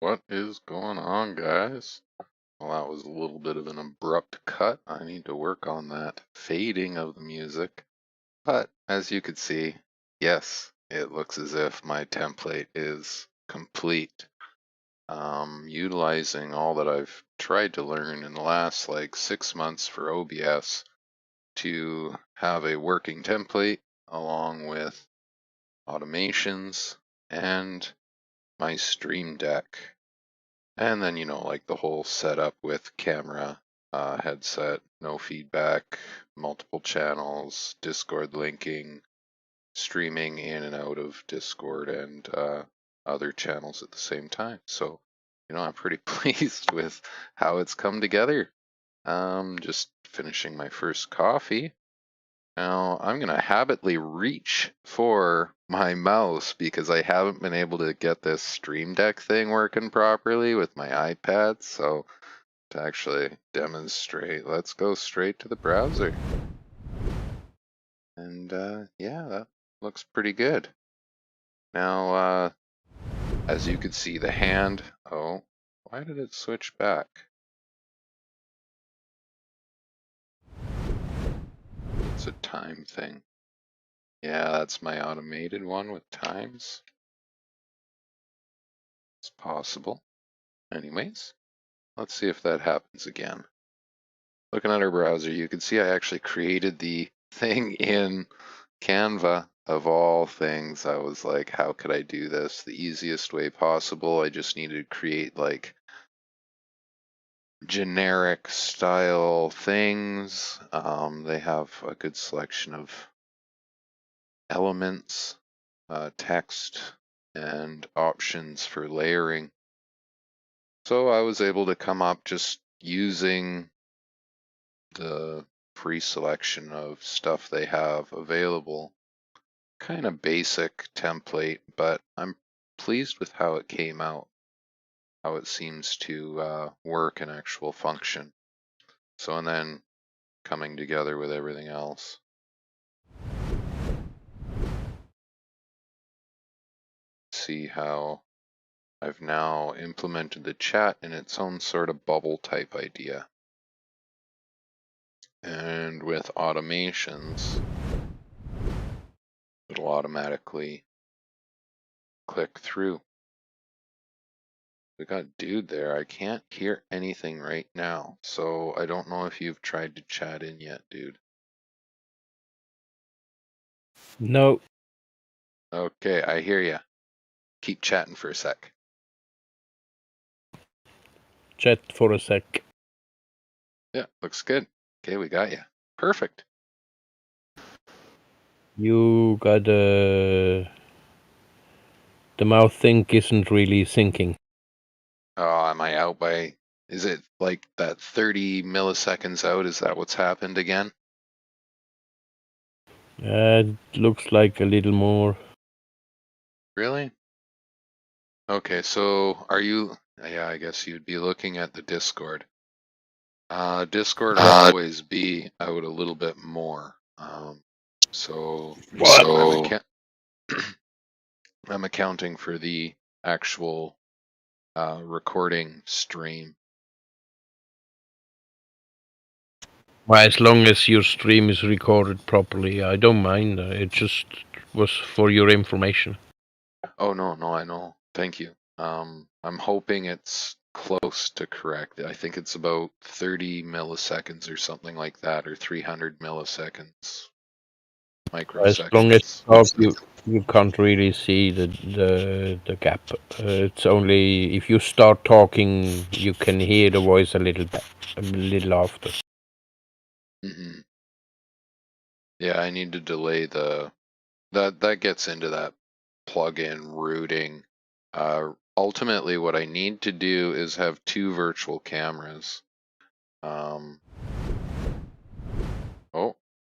What is going on, guys? Well, that was a little bit of an abrupt cut. I need to work on that fading of the music. But as you could see, yes, it looks as if my template is complete. Utilizing all that I've tried to learn in the last like 6 months for OBS to have a working template along with automations and my stream deck. And then, like the whole setup with camera, headset, no feedback, multiple channels, Discord linking, streaming in and out of Discord and other channels at the same time. So, I'm pretty pleased with how it's come together. Just finishing my first coffee. Now, I'm going to habitually reach for my mouse because I haven't been able to get this Stream Deck thing working properly with my iPad. So, to actually demonstrate, let's go straight to the browser. And yeah, that looks pretty good. Now, as you can see, the hand. Oh, why did it switch back? It's a time thing. Yeah, that's my automated one with times. It's possible. Anyways, let's see if that happens again. Looking at our browser, you can see I actually created the thing in Canva. Of all things, I was like, how could I do this the easiest way possible? I just needed to create like generic style things. They have a good selection of elements, text, and options for layering. So I was able to come up just using the pre-selection of stuff they have available. Kind of basic template, but I'm pleased with how it came out, how it seems to work in actual function. So, and then coming together with everything else. See how I've now implemented the chat in its own sort of bubble type idea. And with automations, it'll automatically click through. We got dude there. I can't hear anything right now, so I don't know if you've tried to chat in yet, dude. No. Okay, I hear ya. Keep chatting for a sec. Chat for a sec. Yeah, looks good. Okay, we got you. Perfect. You got the mouth thing isn't really syncing. Oh, am I out by... Is it like that 30 milliseconds out? Is that what's happened again? It looks like a little more. Really? Okay, so are you... Yeah, I guess you'd be looking at the Discord. Discord will always be out a little bit more. So I'm accounting for the actual recording stream. Well, as long as your stream is recorded properly, I don't mind. It just was for your information. Oh, no, I know. Thank you. I'm hoping it's close to correct. I think it's about 30 milliseconds or something like that, or 300 milliseconds. As long as you can't really see the gap. It's only if you start talking, you can hear the voice a little after. Mm-hmm. Yeah, I need to delay that gets into that plugin routing. Ultimately, what I need to do is have 2 virtual cameras. Oh,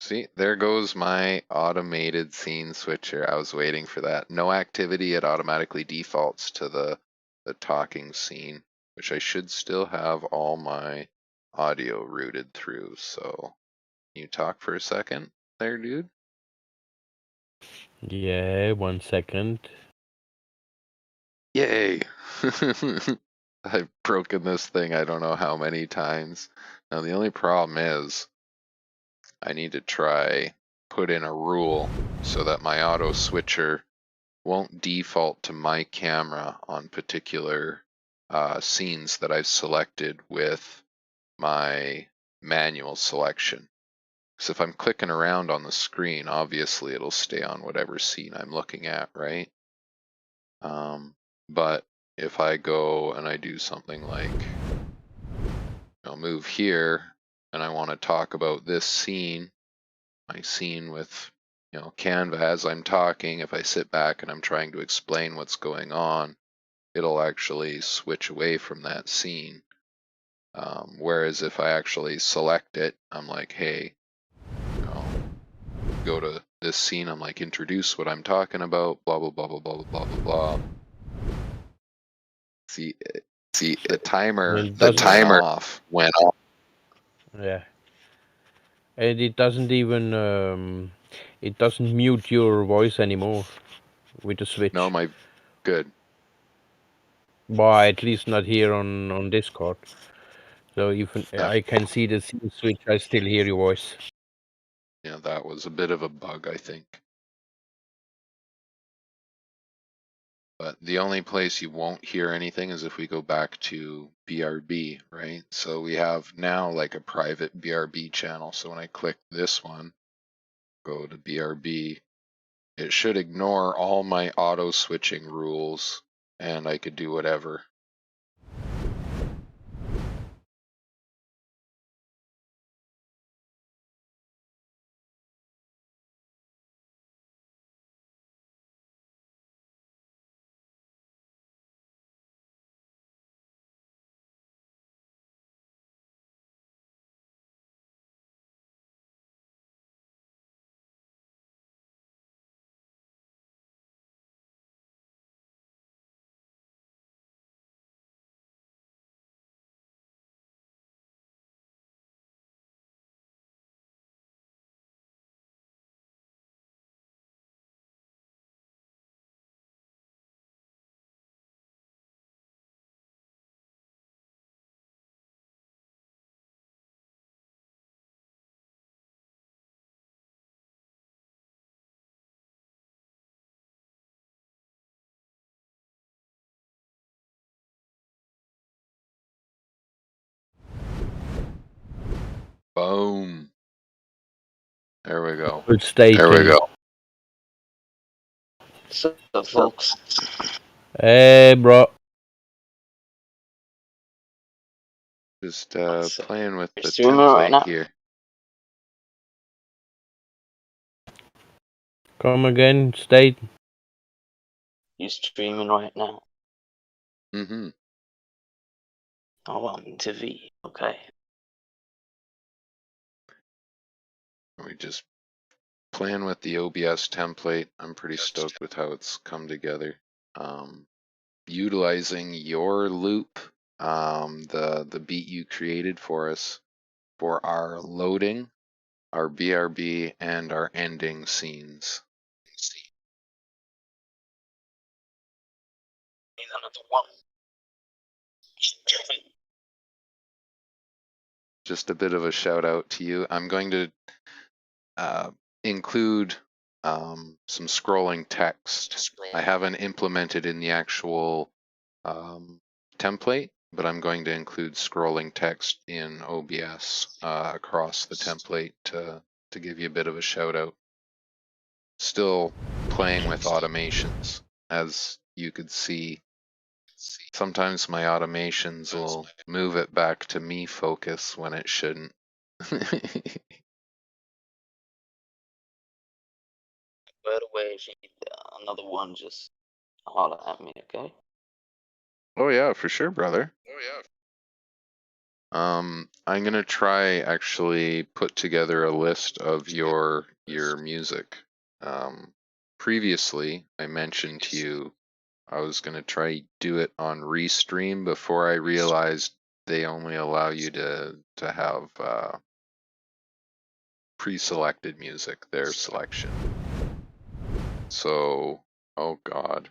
see, there goes my automated scene switcher. I was waiting for that. No activity, it automatically defaults to the talking scene, which I should still have all my audio routed through. So, can you talk for a second there, dude? Yeah, 1 second. Yay! I've broken this thing I don't know how many times. Now the only problem is I need to try put in a rule so that my auto switcher won't default to my camera on particular scenes that I've selected with my manual selection. So if I'm clicking around on the screen, obviously it'll stay on whatever scene I'm looking at, right? But if I go and I do something like, move here, and I want to talk about this scene, my scene with, Canva as I'm talking, if I sit back and I'm trying to explain what's going on, it'll actually switch away from that scene. Whereas if I actually select it, I'm like, hey, go to this scene, I'm like, introduce what I'm talking about, blah, blah, blah, blah, blah, blah, blah, blah. See, the timer went off. Yeah. And it doesn't even, it doesn't mute your voice anymore with the switch. No, good. Well, at least not here on Discord. So even I can see the switch, I still hear your voice. Yeah, that was a bit of a bug, I think. But the only place you won't hear anything is if we go back to BRB, right? So we have now like a private BRB channel. So when I click this one, go to BRB, it should ignore all my auto switching rules and I could do whatever. Boom. There we go. There we go. So, folks. Hey, bro. Just playing with the template template here. Come again, State. You streaming right now? Mm-hmm. Oh, I'm into V. Okay. We just playing with the OBS template. I'm pretty stoked with how it's come together. Utilizing your loop, the beat you created for us for our loading, our BRB, and our ending scenes. Another one. Just a bit of a shout out to you. I'm going to include some scrolling text. I haven't implemented in the actual template, but I'm going to include scrolling text in OBS across the template to give you a bit of a shout out. Still playing with automations, as you could see. Sometimes my automations will move it back to me focus when it shouldn't. By the way, if you need another one, just holler at me, okay? Oh yeah, for sure, brother. I'm gonna try actually put together a list of your music. Previously, I mentioned to you I was gonna try do it on Restream before I realized they only allow you to have pre-selected music, their selection. So, oh god,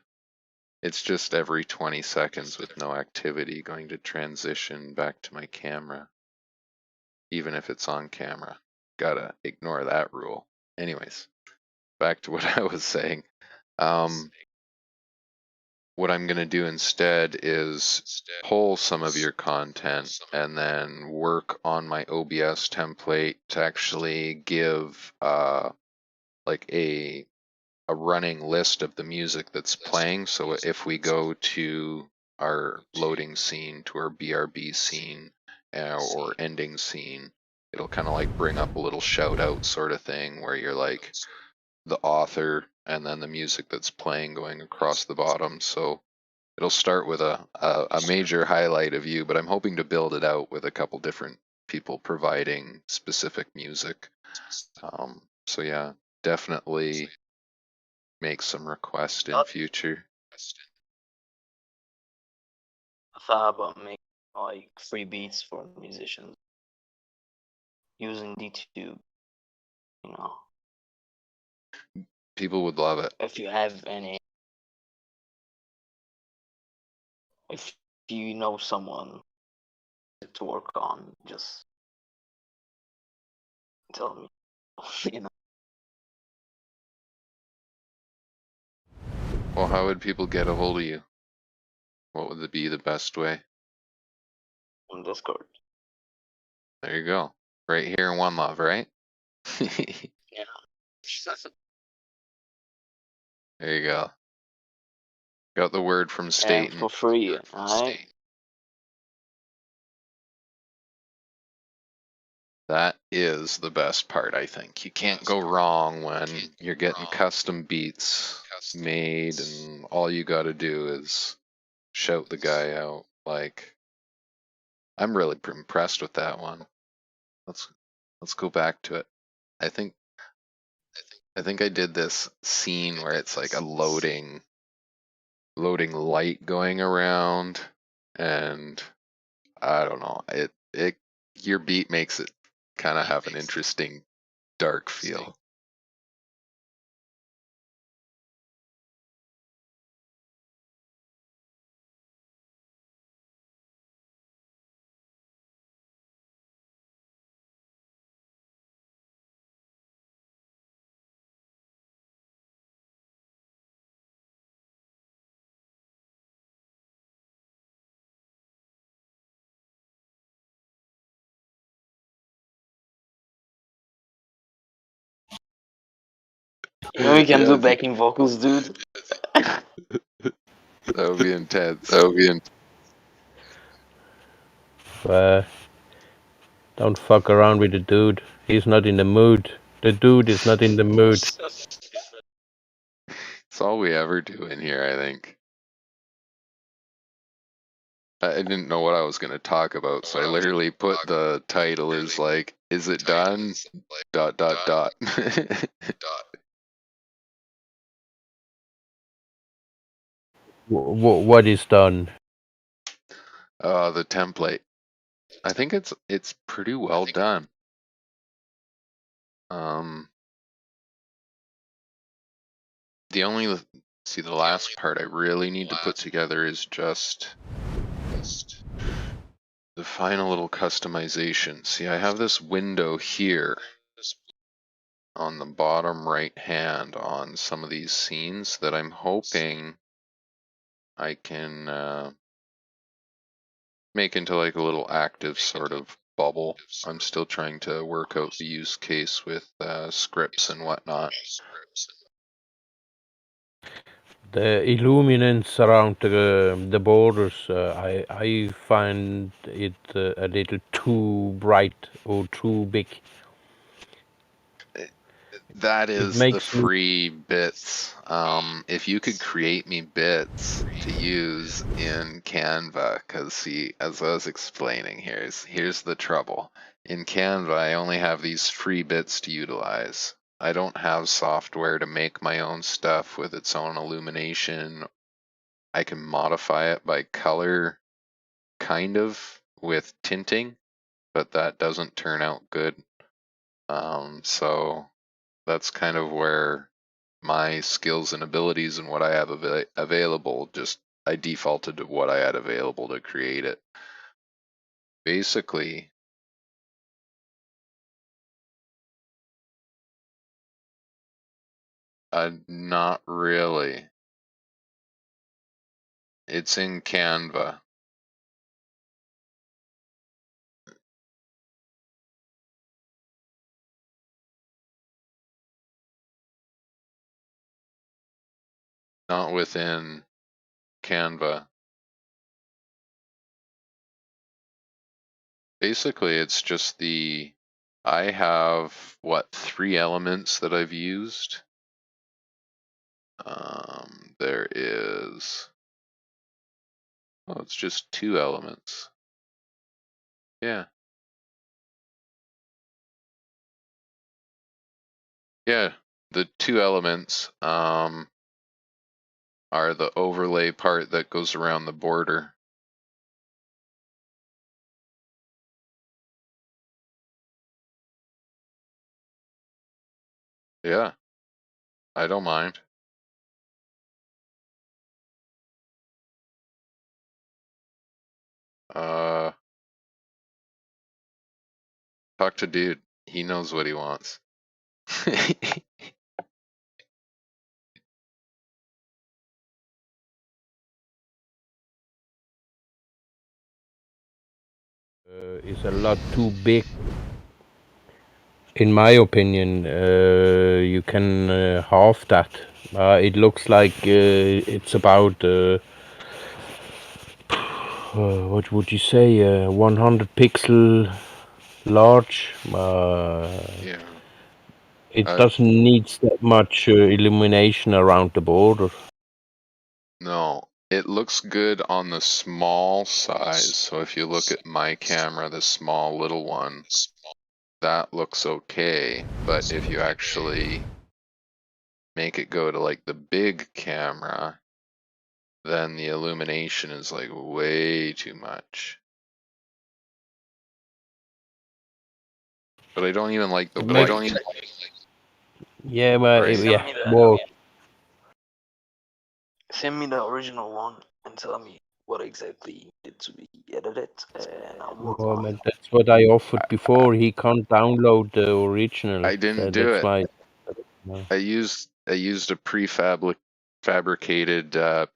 It's just every 20 seconds with no activity going to transition back to my camera. Even if it's on camera. Gotta ignore that rule. Anyways, back to what I was saying. What I'm going to do instead is pull some of your content and then work on my OBS template to actually give like a running list of the music that's playing. So if we go to our loading scene, to our BRB scene or ending scene, it'll kind of like bring up a little shout out sort of thing where you're like the author and then the music that's playing going across the bottom. So it'll start with a major highlight of you, but I'm hoping to build it out with a couple different people providing specific music. So yeah, definitely make some requests in future. I thought about making like free beats for musicians using D2. People would love it. If you have any, if you know someone to work on, just tell me. Well, how would people get a hold of you? What would be the best way? On Discord. There you go. Right here in One Love, right? Yeah. There you go. Got the word from Staten. And for free, alright? That is the best part, I think. You can't go wrong when you're getting custom beats made and all you gotta do is shout the guy out. Like, I'm really impressed with that one. Let's go back to it. I think I did this scene where it's like a loading light going around, and I don't know, it your beat makes it kind of have an interesting dark feel. We can do Yeah, backing vocals, dude. that would be intense. Don't fuck around with the dude. He's not in the mood. The dude is not in the mood. It's all we ever do in here, I think. I didn't know what I was going to talk about, so I literally put the title is like, is it done? ... What is done? The template. I think it's pretty well done. The last part I really need to put together is just the final little customization. See, I have this window here on the bottom right hand on some of these scenes that I'm hoping I can make into like a little active sort of bubble. I'm still trying to work out the use case with scripts and whatnot. The illuminance around the borders, I find it a little too bright or too big. That is the makes me- free bits. If you could create me bits to use in Canva, because see, as I was explaining, here's the trouble. In Canva, I only have these free bits to utilize. I don't have software to make my own stuff with its own illumination. I can modify it by color, kind of, with tinting, but that doesn't turn out good. So that's kind of where my skills and abilities and what I have available, I defaulted to what I had available to create it. Basically, not really. It's in Canva. Not within Canva. Basically, it's just I have, what, 3 elements that I've used? There is, oh, it's just 2 elements. Yeah. Yeah, the 2 elements are the overlay part that goes around the border. Yeah, I don't mind. Talk to dude. He knows what he wants. Is a lot too big. In my opinion, you can half that. It looks like it's about what would you say, 100 pixel large. Yeah. It doesn't need that much illumination around the border. No, it looks good on the small size. So if you look at my camera, the small little one, that looks okay. But if you actually make it go to like the big camera, then the illumination is like way too much. But I don't even like the white. Yeah, but Right. yeah, well, Send me the original one and tell me what exactly needed to be edited, and I'll work well, on it. that's what I offered before. He can't download the original. I didn't do That's it. why. I used a prefabricated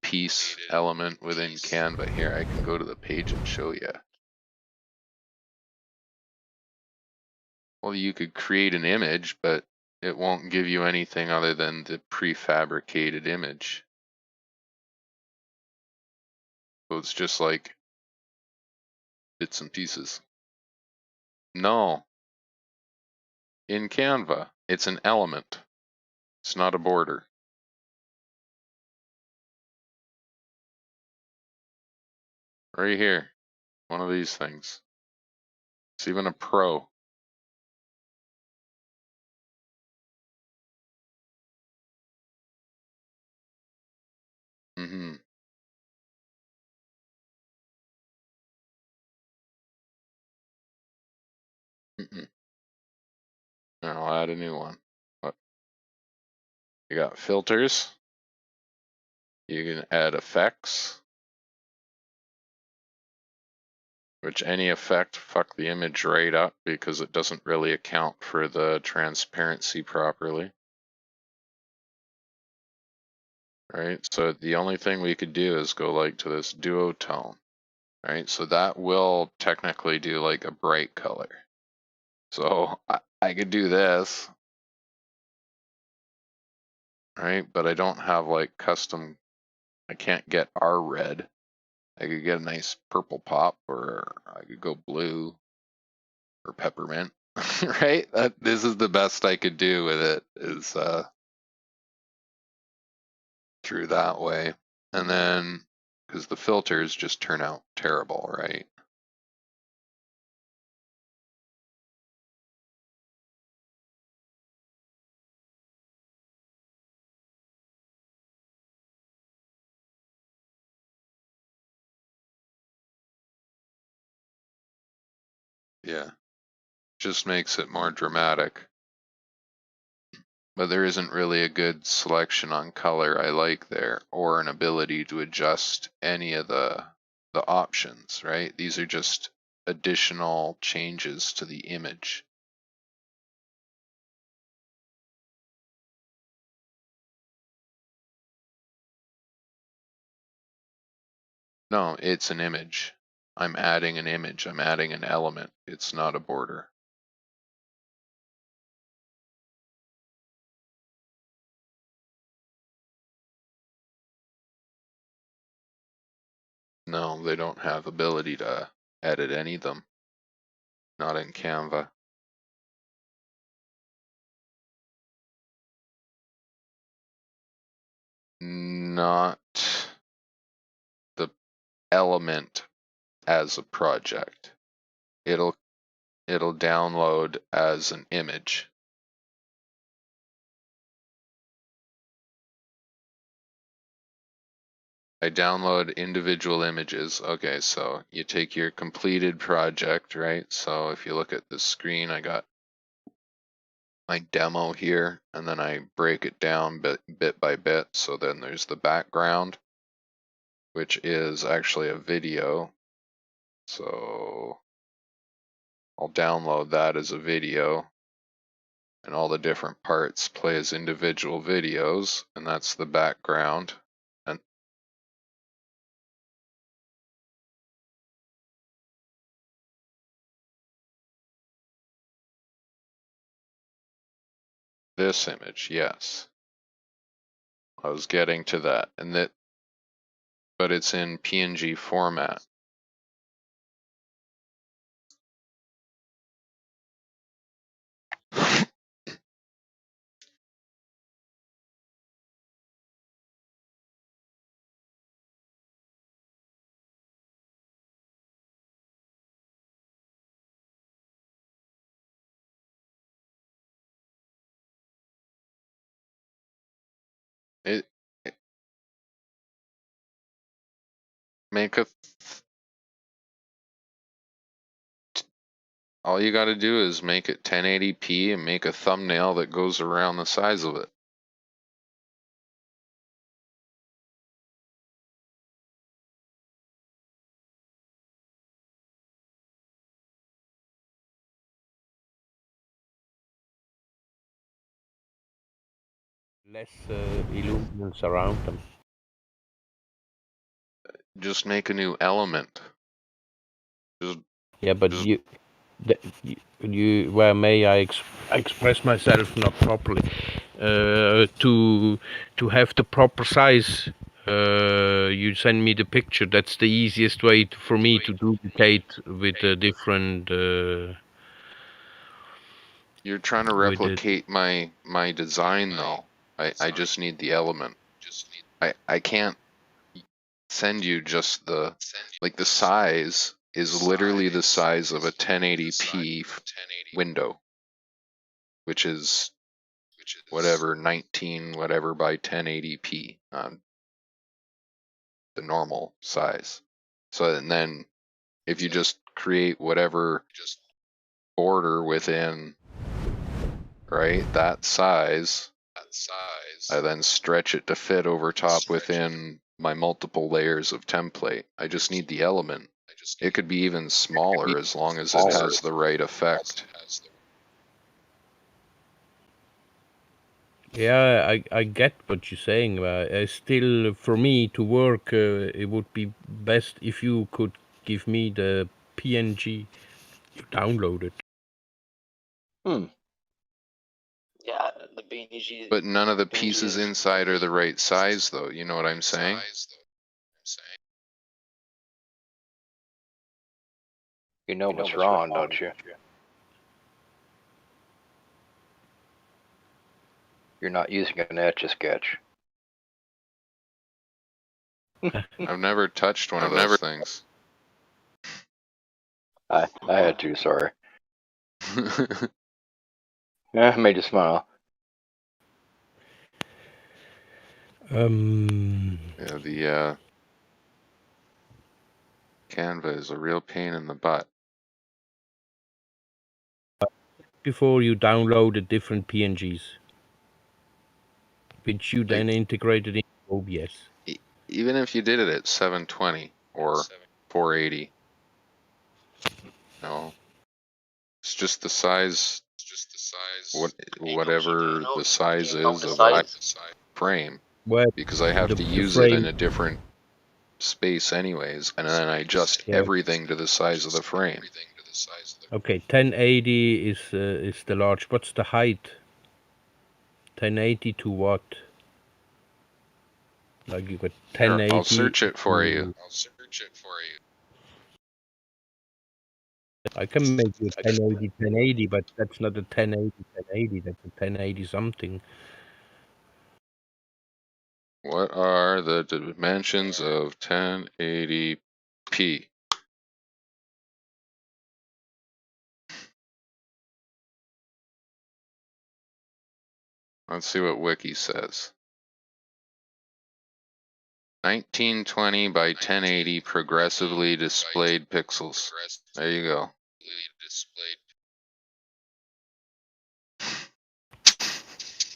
piece element within Canva. Here, I can go to the page and show you. Well, you could create an image, but it won't give you anything other than the prefabricated image. So it's just like bits and pieces. No. In Canva, it's an element. It's not a border. Right here. One of these things. It's even a pro. Mm-hmm. Mm-mm. I'll add a new one. You got filters. You can add effects. Which any effect fuck the image right up because it doesn't really account for the transparency properly. Right, so the only thing we could do is go like to this duotone. Right, so that will technically do like a bright color. So I could do this. Right, but I don't have like custom, I can't get our red. I could get a nice purple pop, or I could go blue or peppermint. Right, this is the best I could do with it, is through that way. And then, because the filters just turn out terrible, right? Yeah, just makes it more dramatic. But there isn't really a good selection on color I like there, or an ability to adjust any of the options, right? These are just additional changes to the image. No, it's an image. I'm adding an image. I'm adding an element. It's not a border. No, they don't have ability to edit any of them. Not in Canva. Not the element as a project. It'll download as an image. I download individual images. Okay, so you take your completed project, right? So if you look at the screen, I got my demo here, and then I break it down bit by bit. So then there's the background, which is actually a video. So I'll download that as a video, and all the different parts play as individual videos, and that's the background. And this image, yes. I was getting to that, and that, but it's in PNG format. It make a all you got to do is make it 1080p and make a thumbnail that goes around the size of it. Less illuminance around them. Just make a new element. Yeah, but you where may I express myself not properly? To have the proper size, you send me the picture. That's the easiest way for me to duplicate with a different. You're trying to replicate my design though. I just need the element. I can't send you just the, like, the size is literally the size of a 1080p window, which is whatever 19 whatever by 1080p, the normal size. So and then if you just create whatever border within, right, that size, I then stretch it to fit over top within my multiple layers of template. I just need the element. It could be even smaller as long as it has the right effect. Yeah, I get what you're saying. Still, for me to work, it would be best if you could give me the PNG you downloaded. Yeah, the PNG. But none of the pieces inside are the right size, though. You know what I'm saying? You know what's wrong, don't you? You're not using an Etch-a-Sketch. I've never touched one of those things. I had to, sorry. Yeah, made you smile. Yeah, the Canva is a real pain in the butt. Before you downloaded different PNGs. which you then integrated in OBS. Even if you did it at 720 or 480, no, it's just the size. Whatever the size is of a frame, Well, because I have the to use it frame, in a different space anyways, and then I adjust yeah. everything to the size of the frame. Okay, 1080 is the large. What's the height? 1080 to what? Like you got 1080. Here, I'll search it for you. I can make you 1080, but that's not a 1080. That's a 1080 something. What are the dimensions of 1080p? Let's see what Wiki says. 1920 by 1080 progressively displayed pixels. There you go.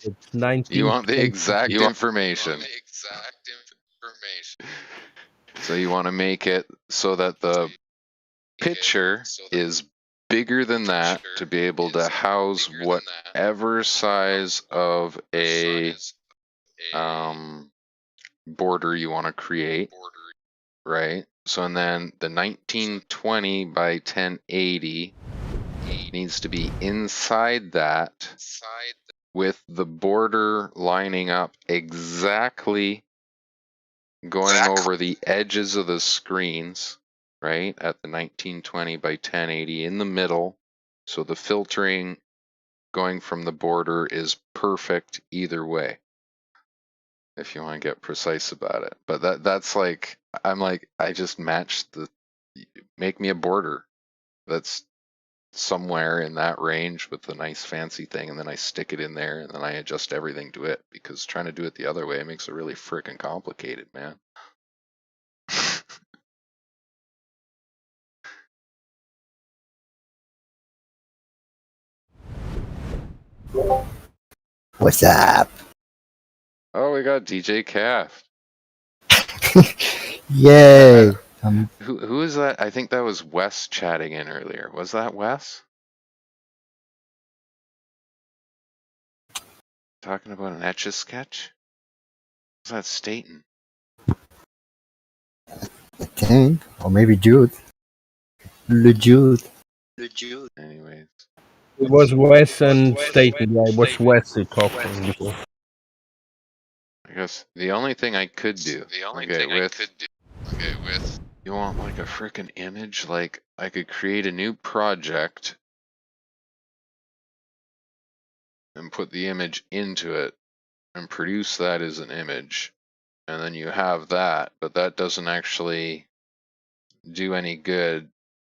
It's 19. You want the exact information. So you want to make it so that the picture is bigger than that to be able to house whatever size of a border you want to create, right? So and then the 1920 by 1080 needs to be inside that with the border lining up exactly going over the edges of the screens, right, at the 1920 by 1080 in the middle. So the filtering going from the border is perfect either way, if you want to get precise about it. But that's like, I'm like, I just matched the, make me a border that's somewhere in that range with a nice fancy thing, and then I stick it in there, and then I adjust everything to it, because trying to do it the other way makes it really freaking complicated, man. What's up? Oh, we got DJ Calf. Yay! Who is that? I think that was Wes chatting in earlier. Was that Wes? Talking about an Etch-a-Sketch? Was that Staten? I think, or maybe Jude. Jude. Anyways. It was Wes and Staten. Yeah, it was Wes who talked before. I guess the only thing I could do. Okay, with you want like a frickin' image? Like I could create a new project and put the image into it and produce that as an image, and then you have that, but that doesn't actually do any good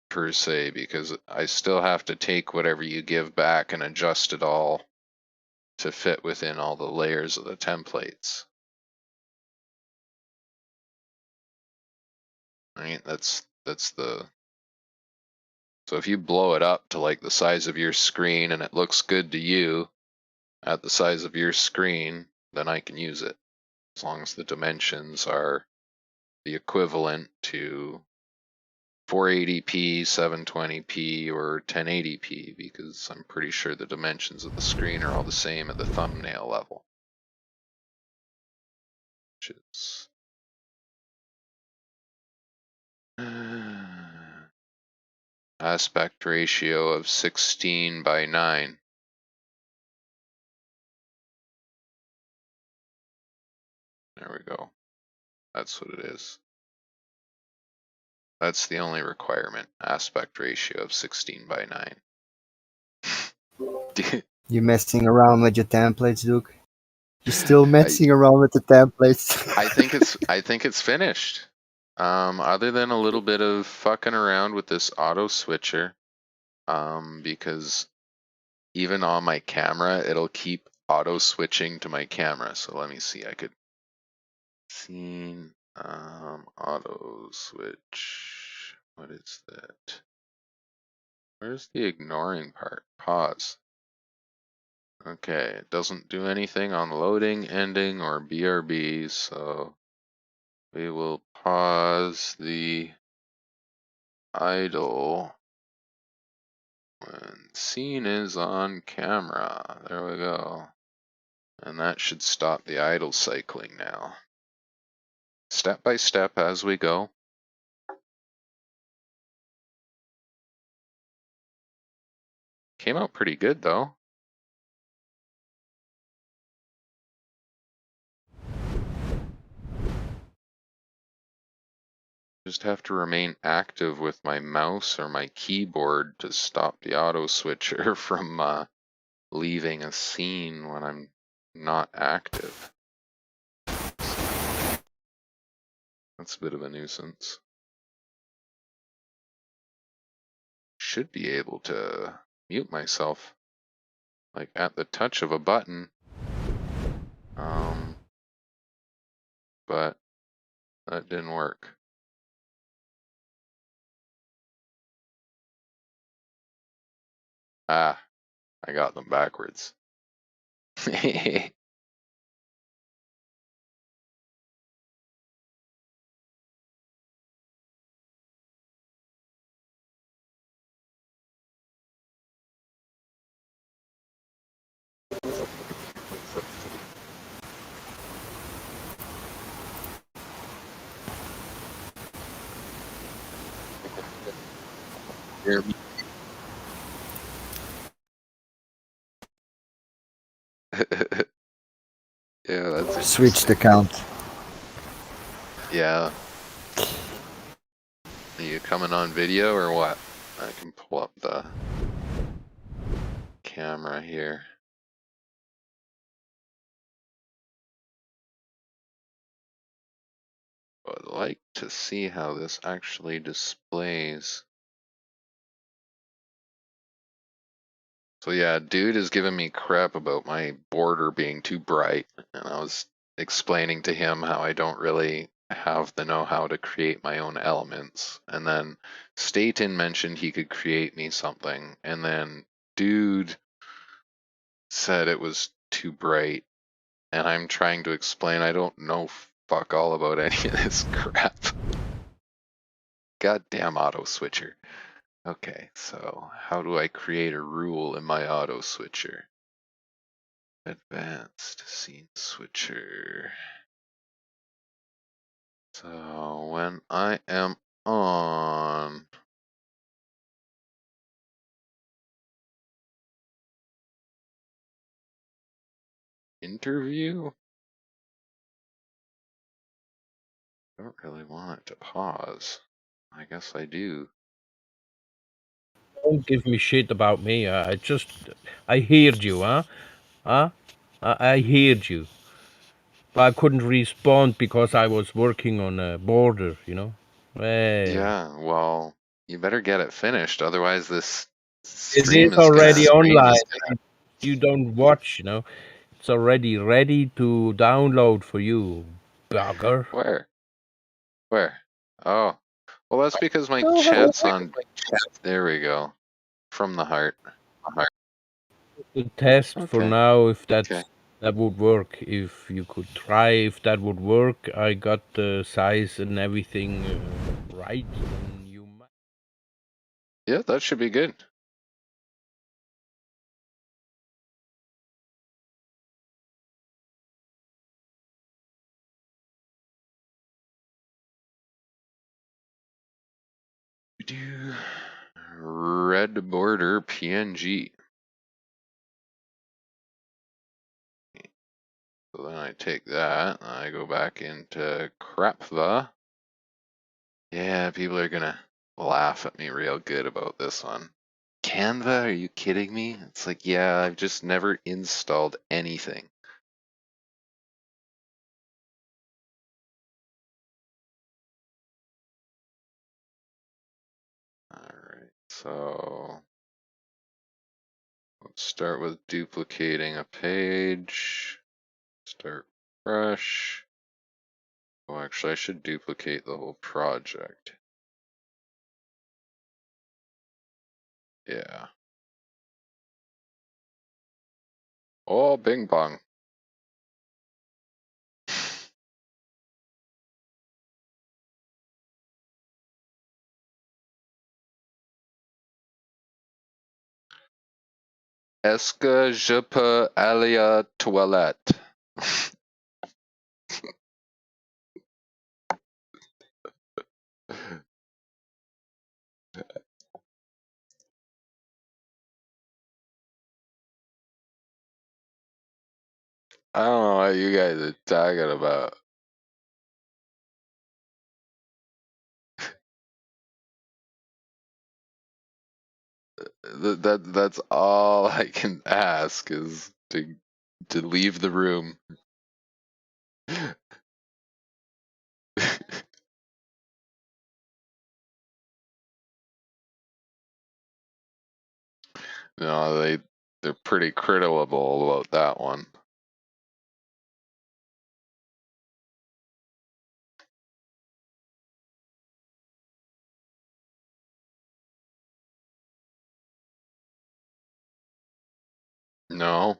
per se, because I still have to take whatever you give back and adjust it all to fit within all the layers of the templates. Right? That's the, so if you blow it up to like the size of your screen and it looks good to you at the size of your screen, then I can use it, as long as the dimensions are the equivalent to 480p, 720p, or 1080p, because I'm pretty sure the dimensions of the screen are all the same at the thumbnail level. Which is aspect ratio of 16 by 9. There we go. That's what it is. That's the only requirement. Aspect ratio of 16 by 9. You messing around with your templates, Duke? You still messing around with the templates? I think it's finished. Other than a little bit of fucking around with this auto switcher, because even on my camera, it'll keep auto switching to my camera. So let me see. I could scene auto switch. What is that? Where's the ignoring part? Pause. Okay, it doesn't do anything on loading, ending, or BRB, so we will pause the idle when scene is on camera. There we go. And that should stop the idle cycling now. Step by step as we go. Came out pretty good though. Just have to remain active with my mouse or my keyboard to stop the auto switcher from leaving a scene when I'm not active. That's a bit of a nuisance. Should be able to mute myself, like at the touch of a button. But that didn't work. Ah, I got them backwards. Hear me? Yeah, that's Switch the count. Yeah. Are you coming on video or what? I can pull up the camera here. I'd like to see how this actually displays. So yeah, dude is giving me crap about my border being too bright, and I was explaining to him how I don't really have the know-how to create my own elements. And then Staten mentioned he could create me something, and then dude said it was too bright, and I'm trying to explain I don't know fuck all about any of this crap. Goddamn auto switcher. Okay, so how do I create a rule in my auto switcher? Advanced scene switcher. So when I am on interview, I don't really want it to pause. I guess I do. Don't give me shit about me. I heard you, huh? I heard you. But I couldn't respond because I was working on a border, you know? Yeah, well, you better get it finished, otherwise this It stream is is gonna already online. You don't watch, you know? It's already ready to download for you, bugger. Where? Where? Oh. Well, that's because my chat's on. There we go. From the heart. The test for Okay. now, if Okay. that would work. If you could try if that would work, I got the size and everything right. Then you might. Yeah, that should be good. Do red border PNG. So then I take that, and I go back into Crapva. Yeah, people are gonna laugh at me real good about this one. Canva, are you kidding me? It's like, yeah, I've just never installed anything. Alright, so let's start with duplicating a page. Start fresh. Oh, actually, I should duplicate the whole project. Yeah. Oh, bing bong. Est-ce que je peux aller à toilette? I don't know what you guys are talking about. That's all I can ask is to leave the room. No, they're pretty critical about that one. No.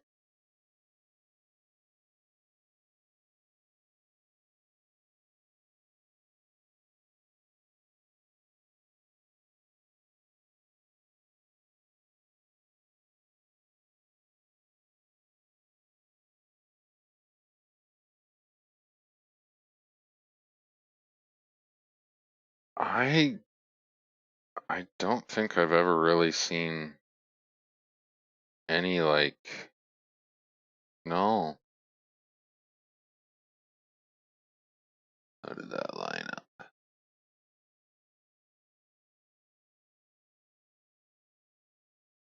I don't think I've ever really seen any like no. How did that line up?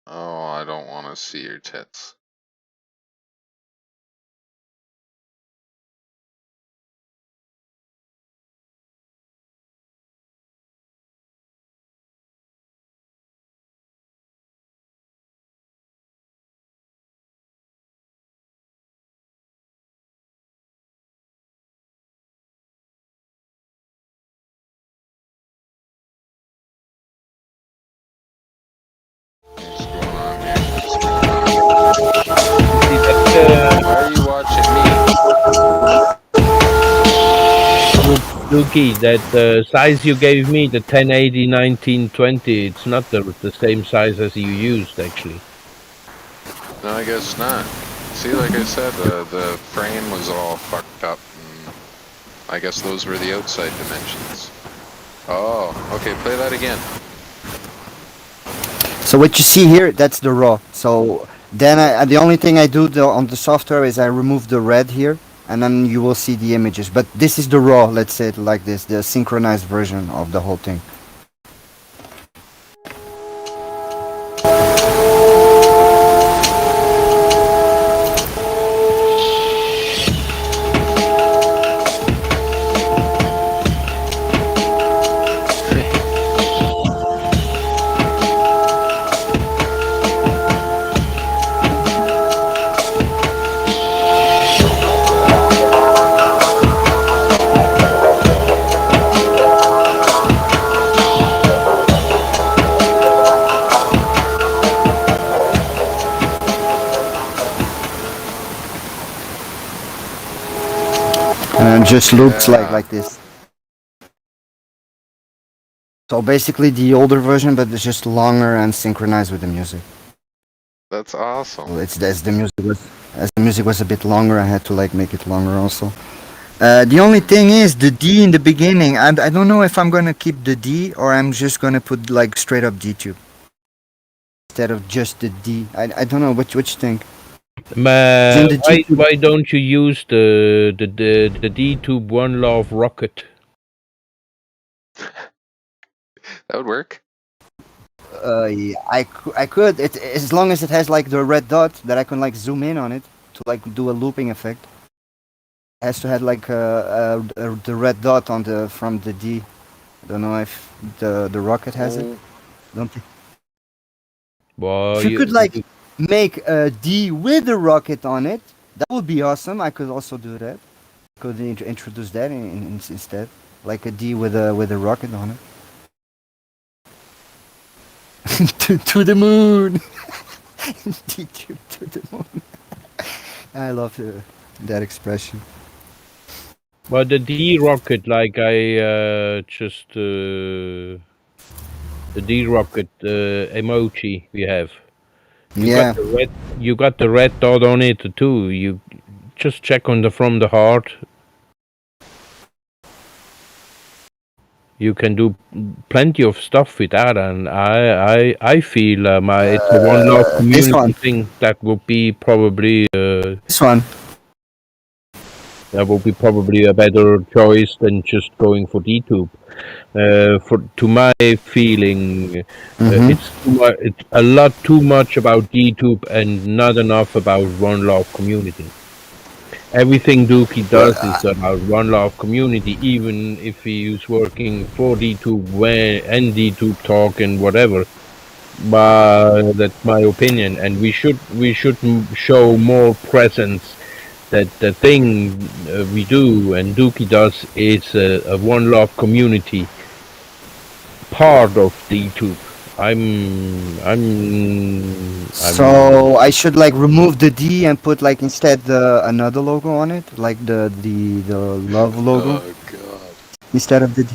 Oh, I don't want to see your tits. What's going on here? Why are you watching Dookie, that size you gave me, the 1080 1920, it's not the same size as you used actually. No, I guess not. See, like I said, the frame was all fucked up. And I guess those were the outside dimensions. Oh, okay, play that again. So what you see here, that's the raw. So then the only thing I do on the software is I remove the red here, and then you will see the images. But this is the raw, let's say it like this, the synchronized version of the whole thing. And it just looks like this. So basically the older version, but it's just longer and synchronized with the music. That's awesome. So it's as the music was a bit longer, I had to like make it longer also. The only thing is the D in the beginning. I don't know if I'm gonna keep the D or I'm just gonna put like straight up D tube instead of just the D. I don't know what you think. Why don't you use the D-Tube One Love rocket? That would work. Yeah, I could. As long as it has like the red dot that I can like zoom in on it to like do a looping effect. It has to have like the red dot on from the D. I don't know if the rocket has it. Don't think. Well, If you could like make a D with a rocket on it, that would be awesome. I could also do that. Could introduce that instead, like a D with a rocket on it. to the moon. D to the moon. I love that expression. But the D rocket, like I just the D rocket emoji we have. You Yeah. got the red dot on it too. You just check on the from the heart. You can do plenty of stuff with that, and I feel it's a one love This community one. thing that would be probably This one. that would be probably a better choice than just going for DTube. To my feeling, it's it's a lot too much about DTube and not enough about One Love community. Everything Dookie does is about One Love community, even if he is working for DTube and DTube Talk and whatever. But that's my opinion, and we should show more presence. That the thing we do and Dookie does is a One Love community part of DTube. So I should like remove the D and put like instead another logo on it, like the love logo Oh god. instead of the D.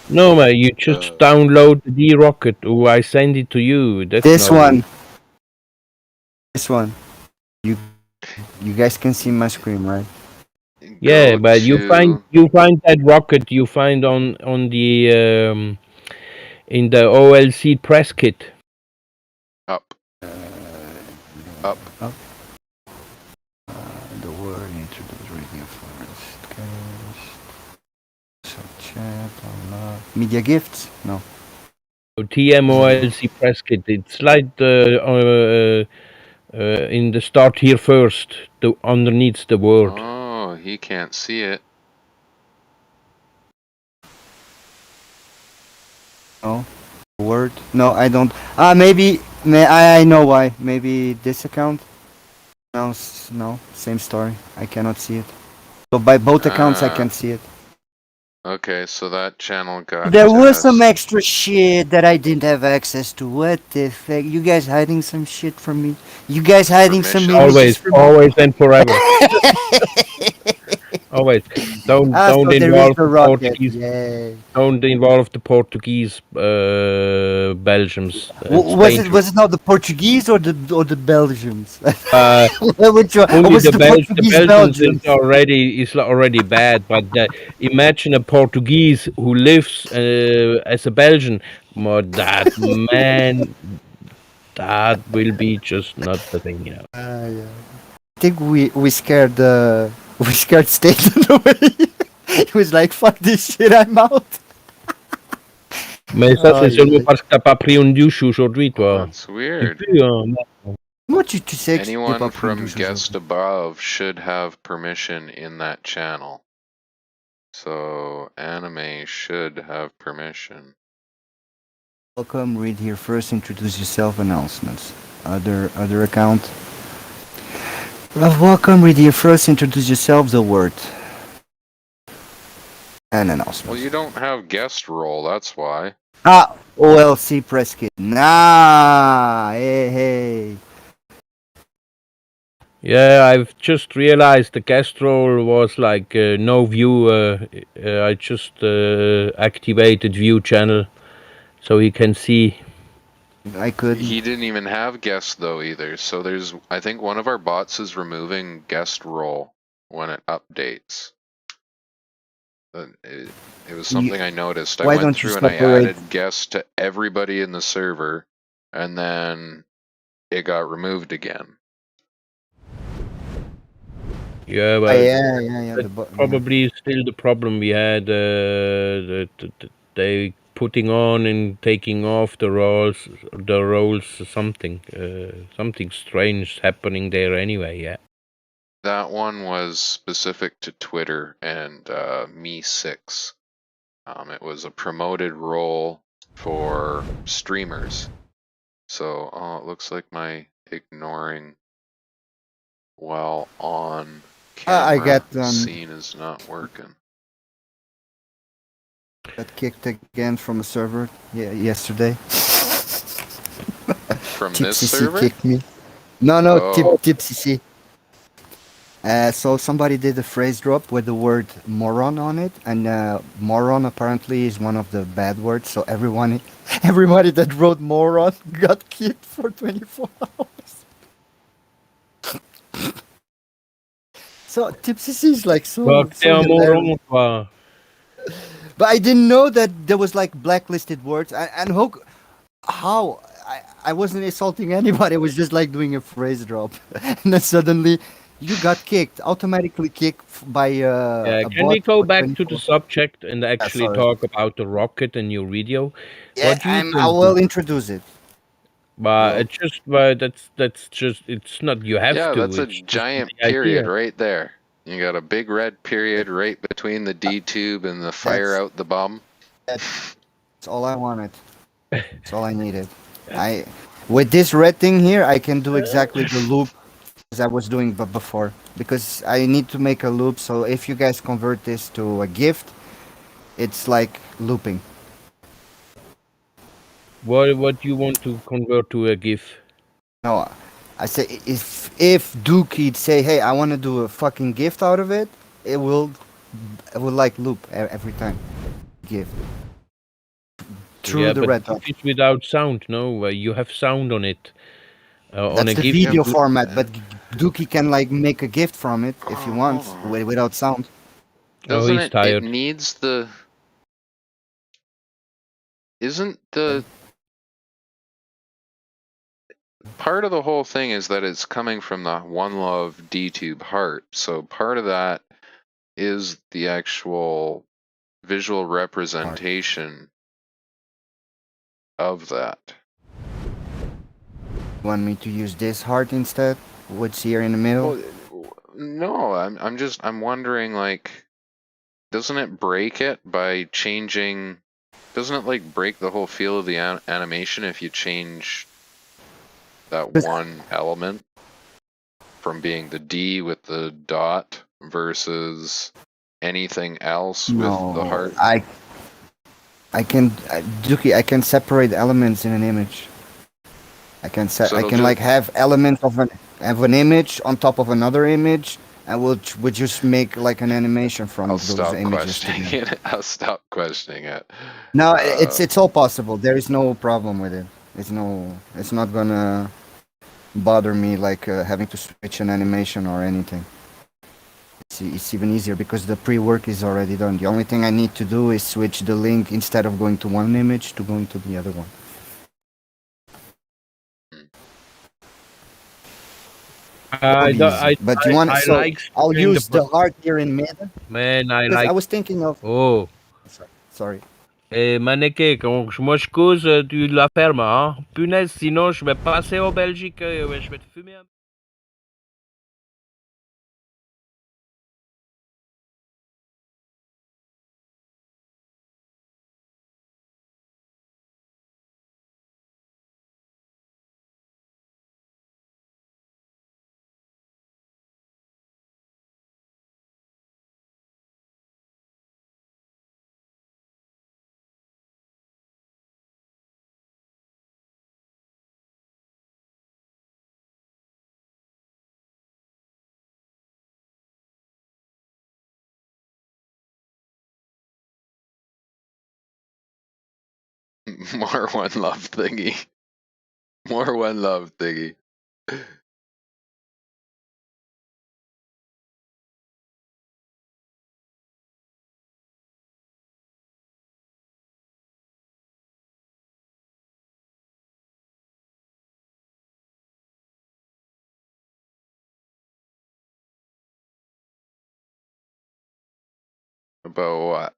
No, man, you just download the D Rocket. Oh, I send it to you. That's This not one. This one. You guys can see my screen, right? Yeah, Go but you find that rocket you find on the in the OLC press kit. up. Up. Up. The word introduce reading first. So chat media gifts? No. TMOLC press kit. It's like in the start here first, underneath the word. Oh, he can't see it. No. Word? No, I don't. Maybe. I know why. Maybe this account? No, no. Same story. I cannot see it. So by both accounts, I can see it. Okay, so that channel got There was some extra shit that I didn't have access to. What the fuck? You guys hiding some shit from me? You guys hiding some Permission. images from me? Always and forever. Always. Don't so there is involve the the rocket. Portuguese. Yay. Don't involve the Portuguese Belgians. Was it not the Portuguese or the Belgians? Which one? Only Was it the the Portuguese Belgians Belgians? is already bad, but imagine a Portuguese who lives as a Belgian. That man, that will be just not the thing, you know. Yeah. I think we scared Staten away. He was like, "Fuck this shit, I'm out." Mais ça, c'est seulement parce que t'as pas pris une douche aujourd'hui, toi. That's weird. What tu sais que j'ai Anyone pas pris from une douche guest aujourd'hui? above should have permission in that channel. So anime should have permission. Welcome. Read here first. Introduce yourself. Announcements. Other account. Welcome. Read here first. Introduce yourself. The word. And announcements. Well, you don't have guest role, that's why. OLC press kit. Nah. Hey. Yeah, I've just realized the guest role was like no view. I just activated view channel so he can see. I could. He didn't even have guest though either. So I think one of our bots is removing guest role when it updates. It was something I noticed. I went through and I added guests to everybody in the server, and then it got removed again. Yeah, but yeah. Probably still the problem we had. They putting on and taking off the roles. Something strange happening there anyway. Yeah. That one was specific to Twitter and Me6. It was a promoted role for streamers. So, it looks like my ignoring while on camera scene is not working. Got kicked again from a server yesterday. From this server? Kicked me. No, Oh. Tipsy. So somebody did a phrase drop with the word moron on it, and moron apparently is one of the bad words. So everybody that wrote moron got kicked for 24 hours. So Tipsy C is like Bah, t'es so un hilarious. moron, toi. But I didn't know that there was like blacklisted words, and how I wasn't insulting anybody. I was just like doing a phrase drop, and then suddenly you got kicked, automatically kicked by Yeah, a can we bot go for back to the 24. subject and Yeah, actually sorry. talk about the rocket and your video? Yeah, What you I can do, will introduce it. but Well, it's just, but that's just, it's not you have Yeah, to, that's a it's just giant the period idea. right there. You got a big red period right between the D tube and the fire that's out the bum. that's all I wanted. That's all I needed. I with this red thing here, I can do exactly the loop as I was doing before, because I need to make a loop. So if you guys convert this to a gift, it's like looping. What you want to convert to a GIF? No, I say if Dookie say, "Hey, I want to do a fucking gift out of it," it will like loop every time. Gift through Yeah, the but red GIF dot. is without sound, no? You have sound on it. On That's a the GIF, Yeah, you video do. format, but Dookie can like make a gift from it if he hold wants on. without sound. Oh, Doesn't he's it? It tired. needs the. Isn't the part of the whole thing is that it's coming from the One Love D tube heart. So part of that is the actual visual representation of that. Want me to use this heart instead? What's here in the middle? Well, no, I'm wondering, like, doesn't it break it by changing? Doesn't it like break the whole feel of the animation if you change that one element from being the D with the dot versus anything else with the No, heart? I can Dookie. I can separate elements in an image. So I it'll can just like have elements of an image on top of another image, and we'll just make like an animation from I'll those stop images questioning together. it. I'll stop questioning it. No, Uh, it's all possible. There is no problem with it. It's not gonna bother me like having to switch an animation or anything. It's even easier because the pre-work is already done. The only thing I need to do is switch the link instead of going to one image to going to the other one. It'll be easy. But you want I so like I'll steering the use the heart here in mid man. I because I like. was thinking of. Oh, Sorry. Maneke, quand moi je cause, tu la fermes, hein? Punaise, sinon je vais passer en Belgique, ouais, je vais te fumer un more one love thingy. More one love thingy. About what?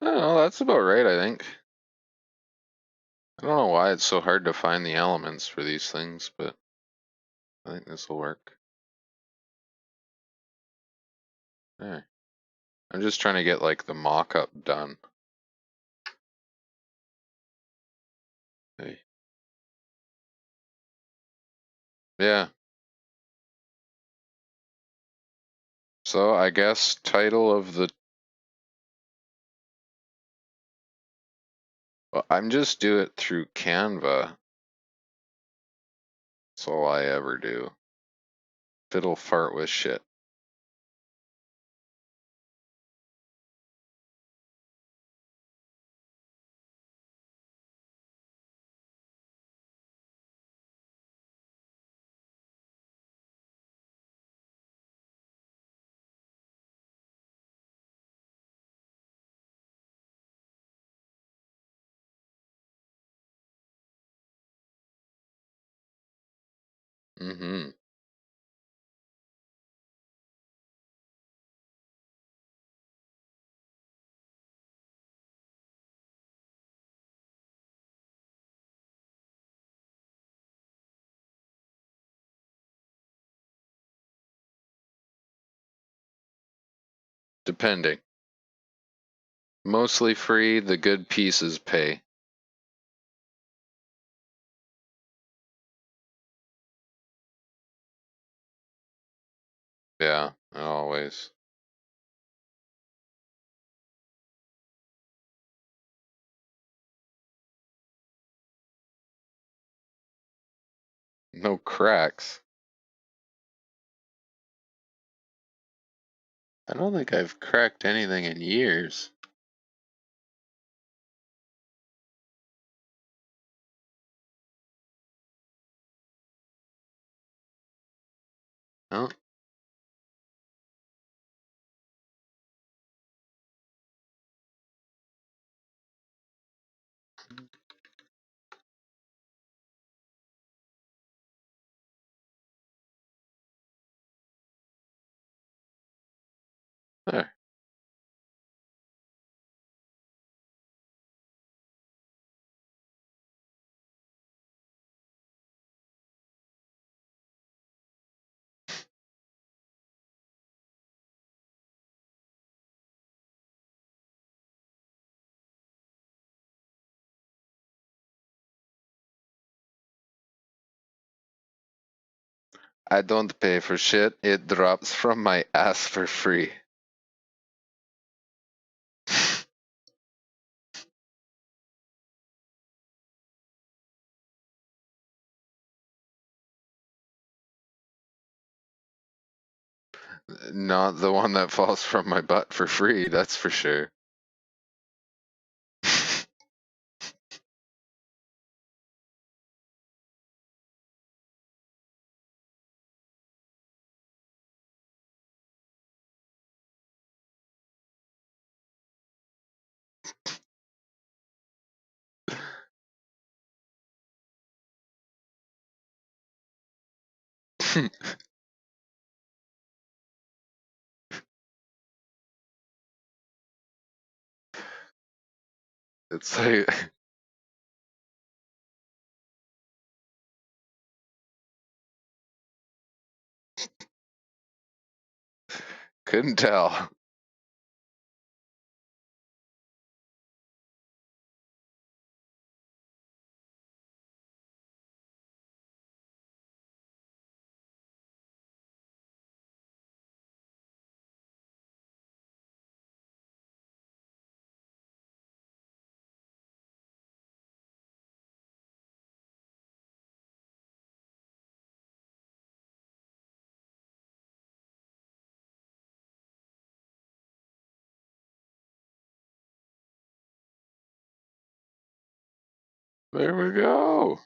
I don't know, that's about right, I think. I don't know why it's so hard to find the elements for these things, but I think this will work. There. I'm just trying to get like the mock-up done. Hey. Yeah. So I guess title of the... Well, I'm just do it through Canva. That's all I ever do. Fiddle fart with shit. Mm-hmm. Depending. Mostly free, the good pieces pay. Yeah, always. No cracks. I don't think I've cracked anything in years. Oh. There. I don't pay for shit. It drops from my ass for free. Not the one that falls from my butt for free, that's for sure. It's like, couldn't tell. There we go.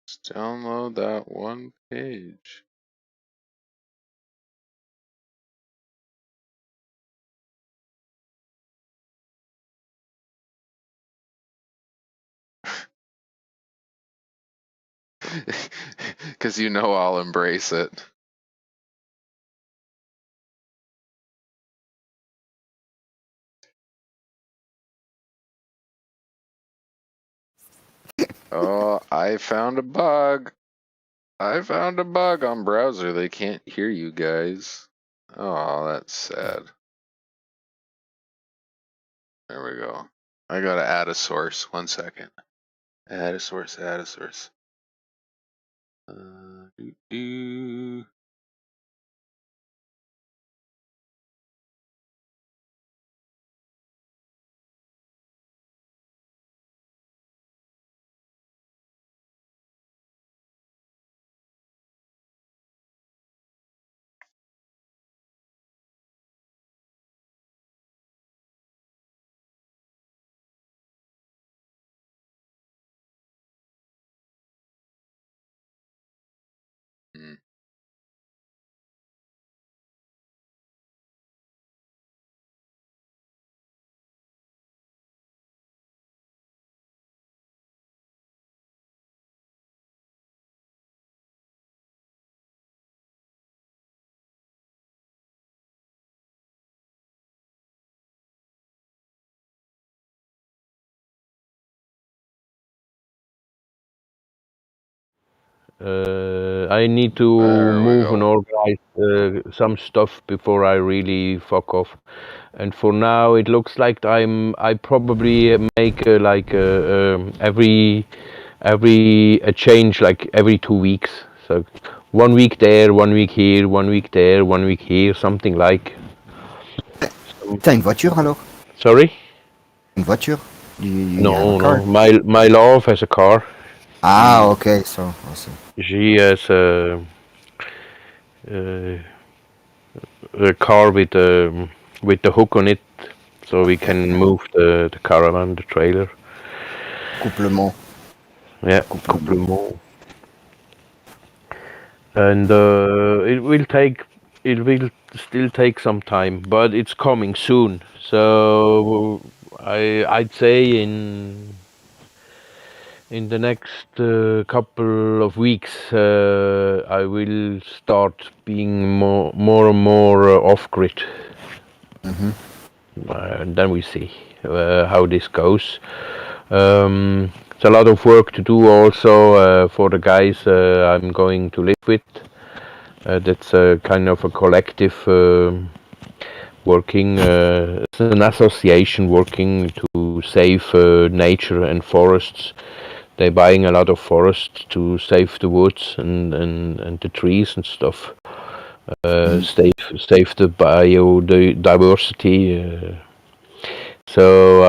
Just download that one page. Because you know I'll embrace it. Oh, I found a bug. I found a bug on browser. They can't hear you guys. Oh, that's sad. There we go. I gotta add a source. 1 second. Add a source, add a source. Doo -doo. Hmm. I need to There we move and go. organize some stuff before I really fuck off. And for now, it looks like I probably make every a change like every 2 weeks. So 1 week there, 1 week here, 1 week there, 1 week here, something like. T'as une voiture alors? Sorry? Une voiture? You have a No, car? no. My love has a car. Ah, okay. So awesome. She has a car with the hook on it, so we can move the caravan, the trailer. Couplement. Yeah, Couplement. couplement. And it will still take some time, but it's coming soon. So I'd say in the next couple of weeks I will start being more and more off grid. Mm-hmm. And then we see how this goes. It's a lot of work to do also for the guys I'm going to live with. That's a kind of a collective working, it's an association working to save nature and forests. They're buying a lot of forests to save the woods and the trees and stuff. Save the biodiversity. So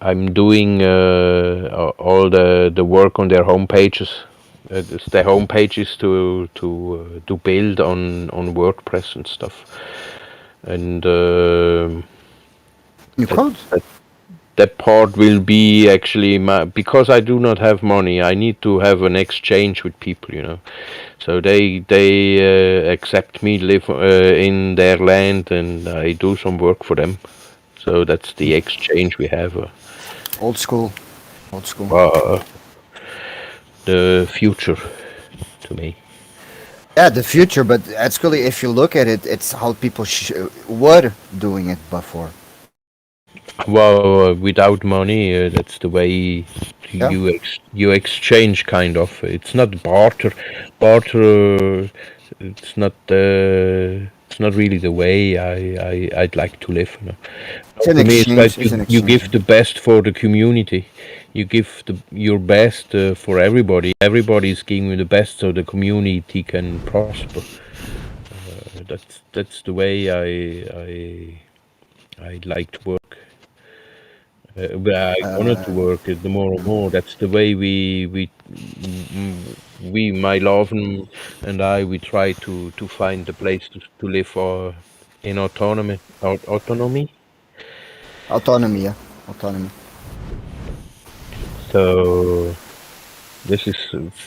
I'm doing all the work on their home pages. It's their home pages to build on WordPress and stuff. And New code? that part will be actually because I do not have money. I need to have an exchange with people, you know. So they accept me live in their land, and I do some work for them. So that's the exchange we have. Old school. Old school. The future to me. Yeah, the future, but actually, if you look at it, it's how people were doing it before. Well, without money, that's the way Yeah. you exchange, kind of. It's not barter. Barter. It's not really the way I'd like to live. You know. It's an To me, it's exchange. like It's an you exchange. give the best for the community. You give your best for everybody. Everybody's giving you the best so the community can prosper. That's the way I like to work. But I wanted to work the more and more. That's the way my love and I, we try to find a place to live in autonomy. Autonomy. Autonomy, yeah. Autonomy. So this is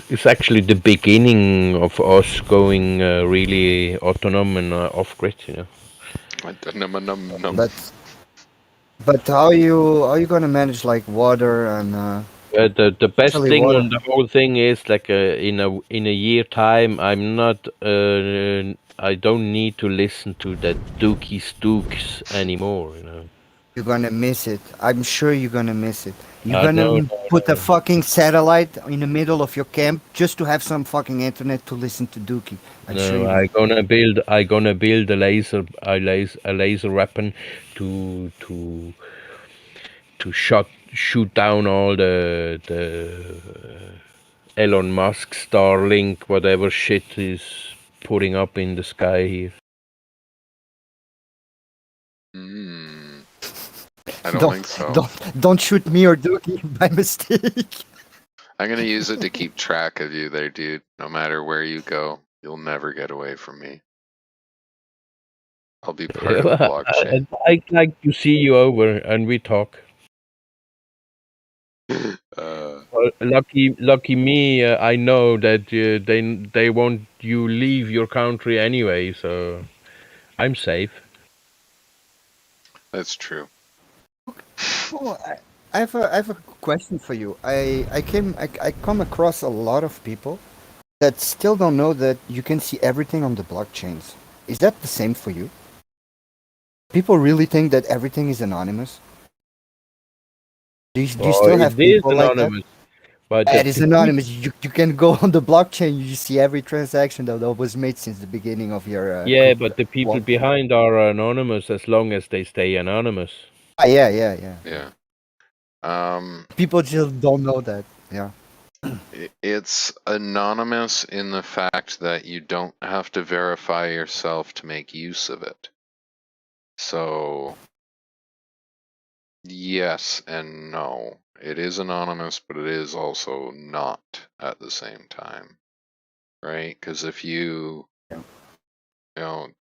it's actually the beginning of us going really autonomous and off grid, you know. But how you gonna manage like water and The best especially thing water? on the whole thing is like in a year time, I'm not I don't need to listen to that Dookie Stooks anymore, you know. You're gonna miss it. I'm sure you're gonna miss it. You're No, gonna put a fucking satellite in the middle of your camp just to have some fucking internet to listen to Dookie. I'm sure no. you're I gonna build a laser weapon to shoot down all the Elon Musk Starlink whatever shit is putting up in the sky here. I don't think so. Don't shoot me or Dookie by mistake. I'm gonna use it to keep track of you there, dude. No matter where you go, you'll never get away from me. I'll be part of the blockchain. I'd like to see you over and we talk. Well, lucky me, I know that they won't you leave your country anyway, so I'm safe. That's true. Oh, I have a question for you. I come across a lot of people that still don't know that you can see everything on the blockchains. Is that the same for you? People really think that everything is anonymous. Do you still have people like that? But It is anonymous. You can go on the blockchain. You see every transaction that was made since the beginning of your. yeah, but the people behind are anonymous as long as they stay anonymous. Yeah. People just don't know that. Yeah. It's anonymous in the fact that you don't have to verify yourself to make use of it. So, yes and no. It is anonymous, but it is also not at the same time, right? Because if you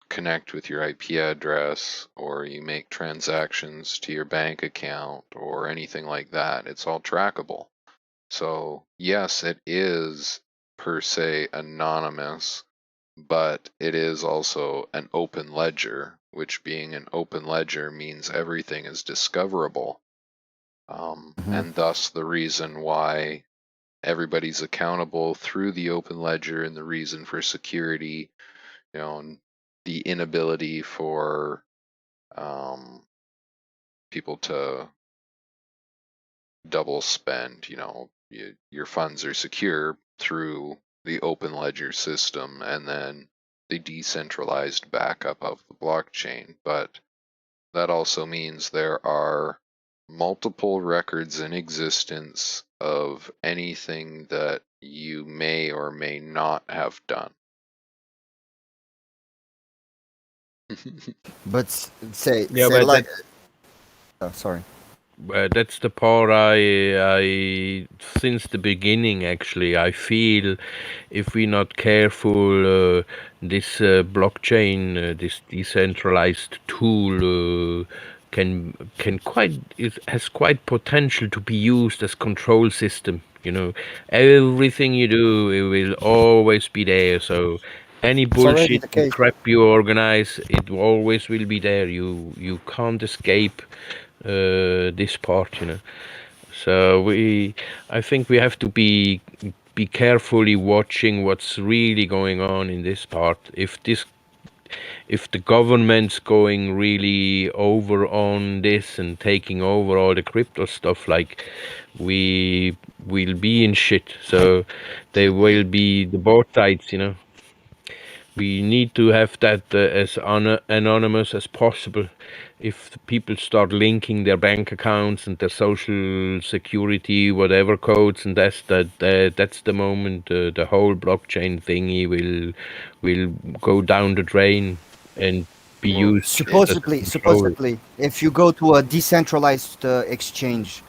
connect with your IP address or you make transactions to your bank account or anything like that, it's all trackable. So yes, it is per se anonymous, but it is also an open ledger, which being an open ledger means everything is discoverable. And thus the reason why everybody's accountable through the open ledger and the reason for security, and the inability for people to double spend, your funds are secure through the open ledger system and then the decentralized backup of the blockchain. But that also means there are multiple records in existence of anything that you may or may not have done. But say but like. Oh, sorry. That's the part I since the beginning actually I feel if we're not careful, this blockchain, this decentralized tool it has quite potential to be used as control system. Everything you do, it will always be there. So any bullshit crap you organize, it always will be there. You can't escape this part, So I think we have to be carefully watching what's really going on in this part. If the government's going really over on this and taking over all the crypto stuff, like we will be in shit. So they will be the both sides, We need to have that as anonymous as possible. If people start linking their bank accounts and their social security, whatever codes, and that's the moment the whole blockchain thingy will go down the drain and be used. Supposedly, if you go to a decentralized exchange,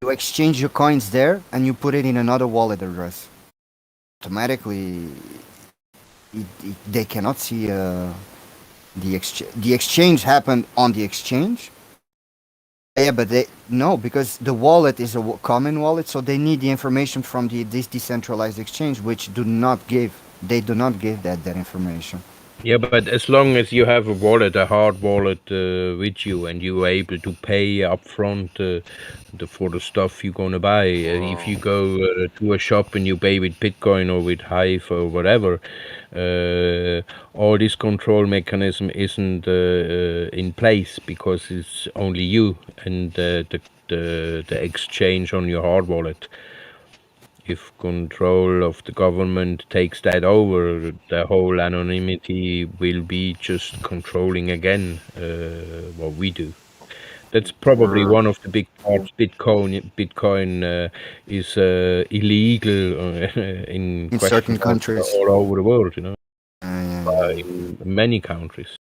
you exchange your coins there and you put it in another wallet address. Automatically, they cannot see the exchange. The exchange happened on the exchange. Yeah, but because the wallet is a common wallet, so they need the information from this decentralized exchange, which they do not give that information. Yeah, but as long as you have a wallet, a hard wallet with you, and you are able to pay upfront for the stuff you're gonna buy. If you go to a shop and you pay with Bitcoin or with Hive or whatever, all this control mechanism isn't in place because it's only you and the exchange on your hard wallet. If control of the government takes that over, the whole anonymity will be just controlling again what we do. That's probably one of the big parts. Bitcoin is illegal in question certain countries. all over the world. You know, Yeah. in many countries.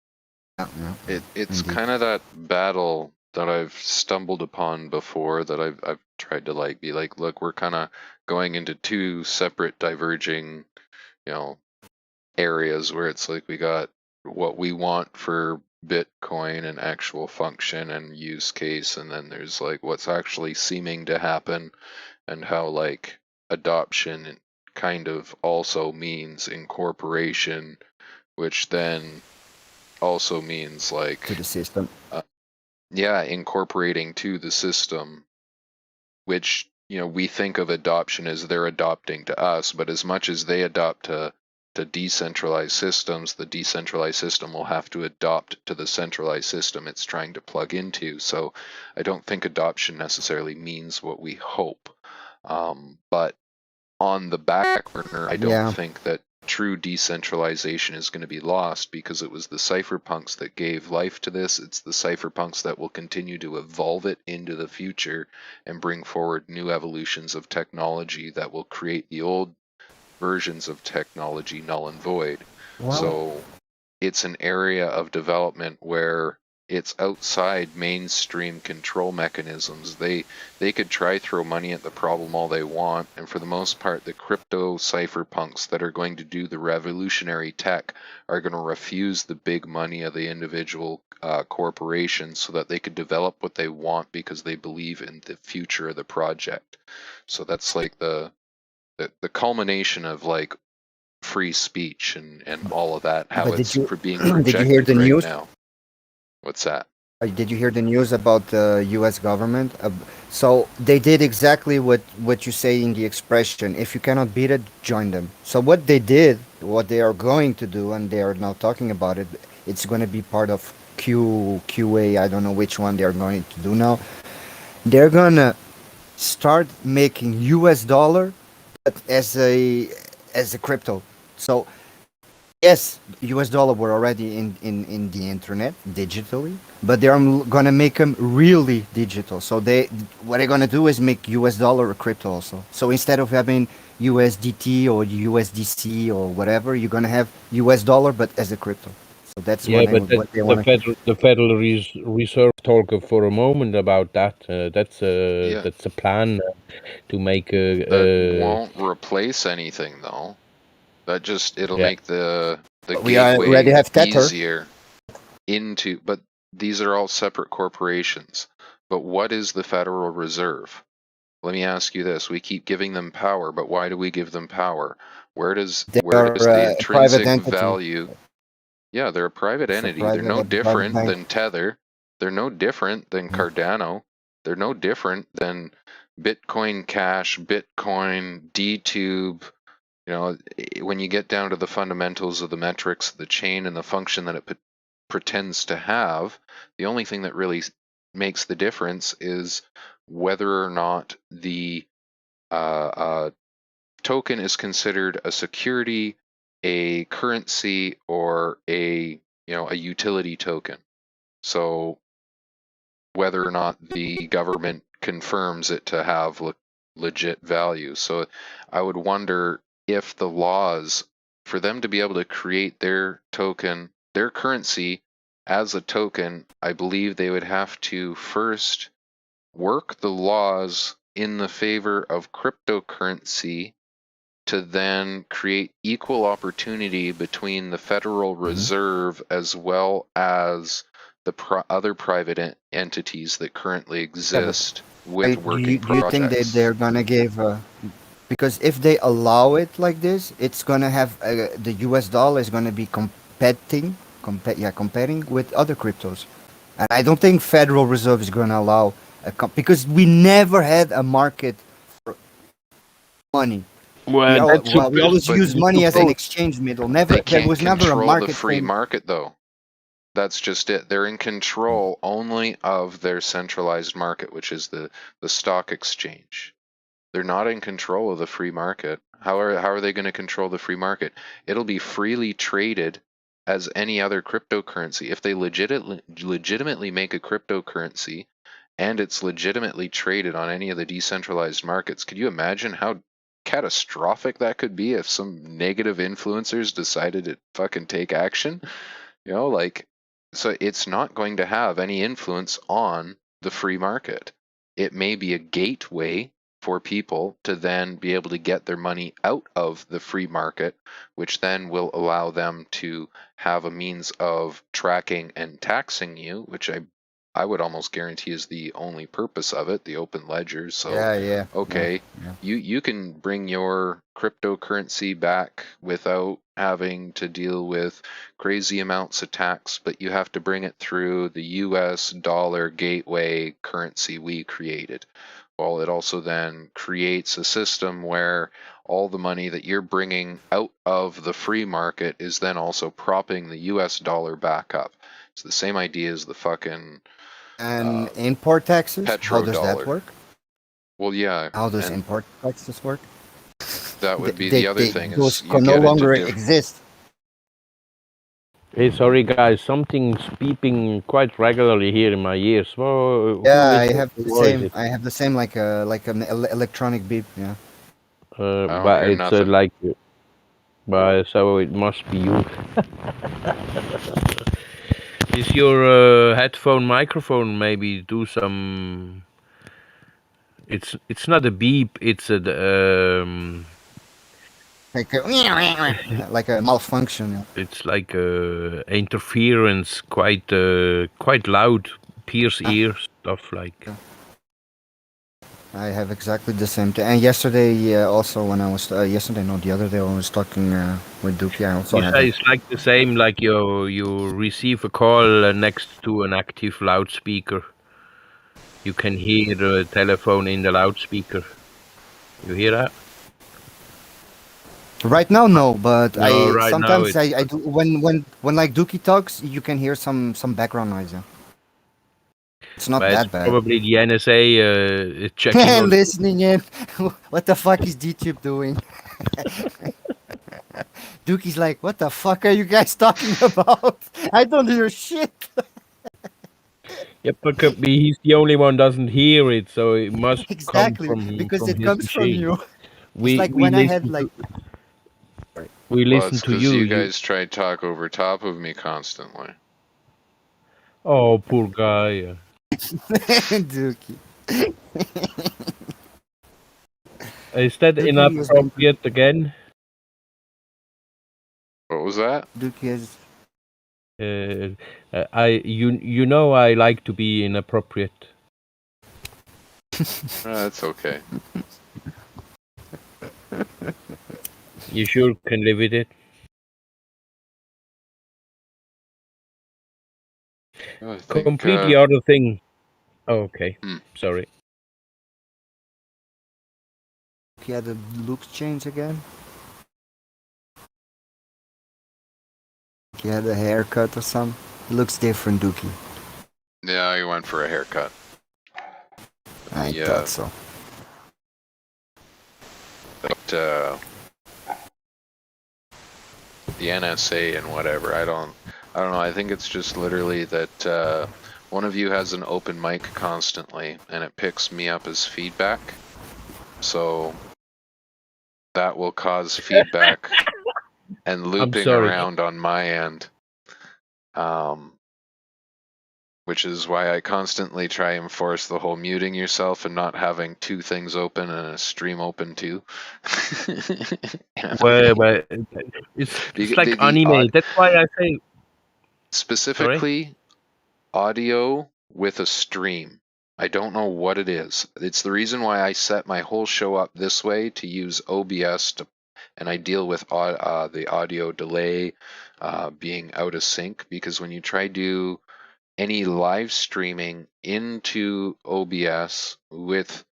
It's Indeed. kind of that battle that I've stumbled upon before that I've tried to like be like, look, we're kind of going into two separate diverging, areas where it's like we got what we want for Bitcoin and actual function and use case, and then there's like what's actually seeming to happen and how like adoption kind of also means incorporation, which then also means like To the system. yeah, incorporating to the system, which we think of adoption as they're adopting to us, but as much as they adopt to decentralized systems, the decentralized system will have to adopt to the centralized system it's trying to plug into. So I don't think adoption necessarily means what we hope. But on the back burner, I don't think that true decentralization is going to be lost because it was the cypherpunks that gave life to this. It's the cypherpunks that will continue to evolve it into the future and bring forward new evolutions of technology that will create the old versions of technology null and void. Wow. So it's an area of development where it's outside mainstream control mechanisms. They could try throw money at the problem all they want, and for the most part, the crypto cypherpunks that are going to do the revolutionary tech are going to refuse the big money of the individual corporations so that they could develop what they want because they believe in the future of the project. So that's like the culmination of like free speech and all of that, how But it's did you being did you hear projected the right news? now. What's that? Did you hear the news about the U.S. government? So they did exactly what you say in the expression. If you cannot beat it, join them. So what they did, what they are going to do, and they are now talking about it. It's going to be part of QA. I don't know which one they are going to do now. They're gonna start making U.S. dollar as a crypto. So yes, US dollar were already in the internet digitally, but they're gonna make them really digital. So what they're gonna do is make US dollar a crypto also. So instead of having USDT or USDC or whatever, you're gonna have US dollar but as a crypto. So that's Yeah, but what they want to. the Federal Reserve talk for a moment about that. Yeah, That's a plan to make that won't replace anything though. That just it'll yeah. make the We already gateway have Tether. easier into, but these are all separate corporations. But what is the Federal Reserve? Let me ask you this. We keep giving them power, but why do we give them power? Where does They are the a private intrinsic entity. value? Yeah, they're a private It's a entity. They're no private different bank. than Tether. They're no different than Cardano. They're no different than Bitcoin Cash, Bitcoin, DTube. When you get down to the fundamentals of the metrics of the chain and the function that it pretends to have, the only thing that really makes the difference is whether or not the token is considered a security, a currency, or a utility token. So whether or not the government confirms it to have legit value. So I would wonder if the laws for them to be able to create their token, their currency as a token, I believe they would have to first work the laws in the favor of cryptocurrency to then create equal opportunity between the Federal Reserve as well as the other private entities that currently exist with working Do you think that projects. they're gonna give? Because if they allow it like this, it's gonna have the U.S. dollar is gonna be comparing with other cryptos. And I don't think Federal Reserve is going to allow because we never had a market for money. Well, that's We always but use money as an exchange middle. They There can't was never a control the market free for. market, though. That's just it. They're in control only of their centralized market, which is the stock exchange. They're not in control of the free market. How are they going to control the free market? It'll be freely traded as any other cryptocurrency. If they legitimately make a cryptocurrency and it's legitimately traded on any of the decentralized markets, could you imagine how catastrophic that could be if some negative influencers decided to fucking take action? You know, like, so it's not going to have any influence on the free market. It may be a gateway for people to then be able to get their money out of the free market, which then will allow them to have a means of tracking and taxing you, which I would almost guarantee is the only purpose of it, the open ledgers. So, okay, you can bring your cryptocurrency back without having to deal with crazy amounts of tax, but you have to bring it through the US dollar gateway currency we created. Well, it also then creates a system where all the money that you're bringing out of the free market is then also propping the US dollar back up. It's the same idea as the fucking And import taxes? How does petrodollar. that work? Well, yeah. How does import taxes work? That would be the other thing. Those Is can no longer exist. Hey, sorry guys, something's beeping quite regularly here in my ears. Well, Yeah, I have the same. I have the same, like an electronic beep. Yeah. But hear it's nothing. like, but so it must be you. Is your headphone microphone maybe do some? It's not a beep. It's a like a malfunction. Yeah. It's like interference, quite loud, pierce ears stuff like. I have exactly the same thing. And yesterday, also when I was yesterday, no, the other day, I was talking with Dookie. I also You had. say it's like the same, like you receive a call next to an active loudspeaker. You can hear the telephone in the loudspeaker. You hear that? Right now, no, but No, right sometimes now I do when like Dookie talks, you can hear some background noise. Yeah. It's not but that it's bad. probably the NSA checking on. Listening in. What the fuck is DTube doing? Dookie's like, what the fuck are you guys talking about? I don't hear shit. Yeah, but he's the only one doesn't hear it, so it must Exactly, come from because it his comes from machine. you. We It's like when I had listen like. we Well, listen it's to because you. you guys try to talk over top of me constantly. Oh, poor guy. Dookie. Is that Dookie is inappropriate again? What was that? Dookie is. You know I like to be inappropriate. That's okay. You sure can live with it? I think, Completely other thing. Oh, okay. Sorry. He had the loops change again. He had a haircut or something. He looks different, Dookie. Yeah, he went for a haircut. I thought so. But the NSA and whatever, I don't know. I think it's just literally that one of you has an open mic constantly, and it picks me up as feedback. So that will cause feedback and looping around on my end. Which is why I constantly try and force the whole muting yourself and not having two things open and a stream open too. Well, it's like anime. That's why I say specifically audio with a stream. I don't know what it is. It's the reason why I set my whole show up this way to use OBS and I deal with the audio delay being out of sync, because when you try to do any live streaming into OBS with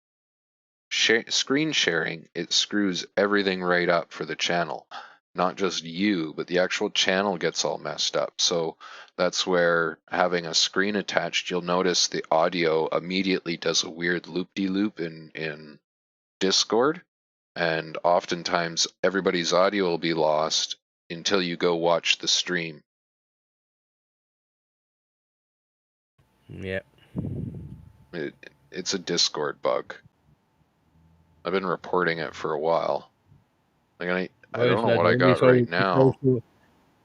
screen sharing, it screws everything right up for the channel. Not just you, but the actual channel gets all messed up. So that's where having a screen attached, you'll notice the audio immediately does a weird loop-de-loop in Discord. And oftentimes everybody's audio will be lost until you go watch the stream. Yeah. It's a Discord bug. I've been reporting it for a while. Like I Well, don't it's know not what I only got so, right now.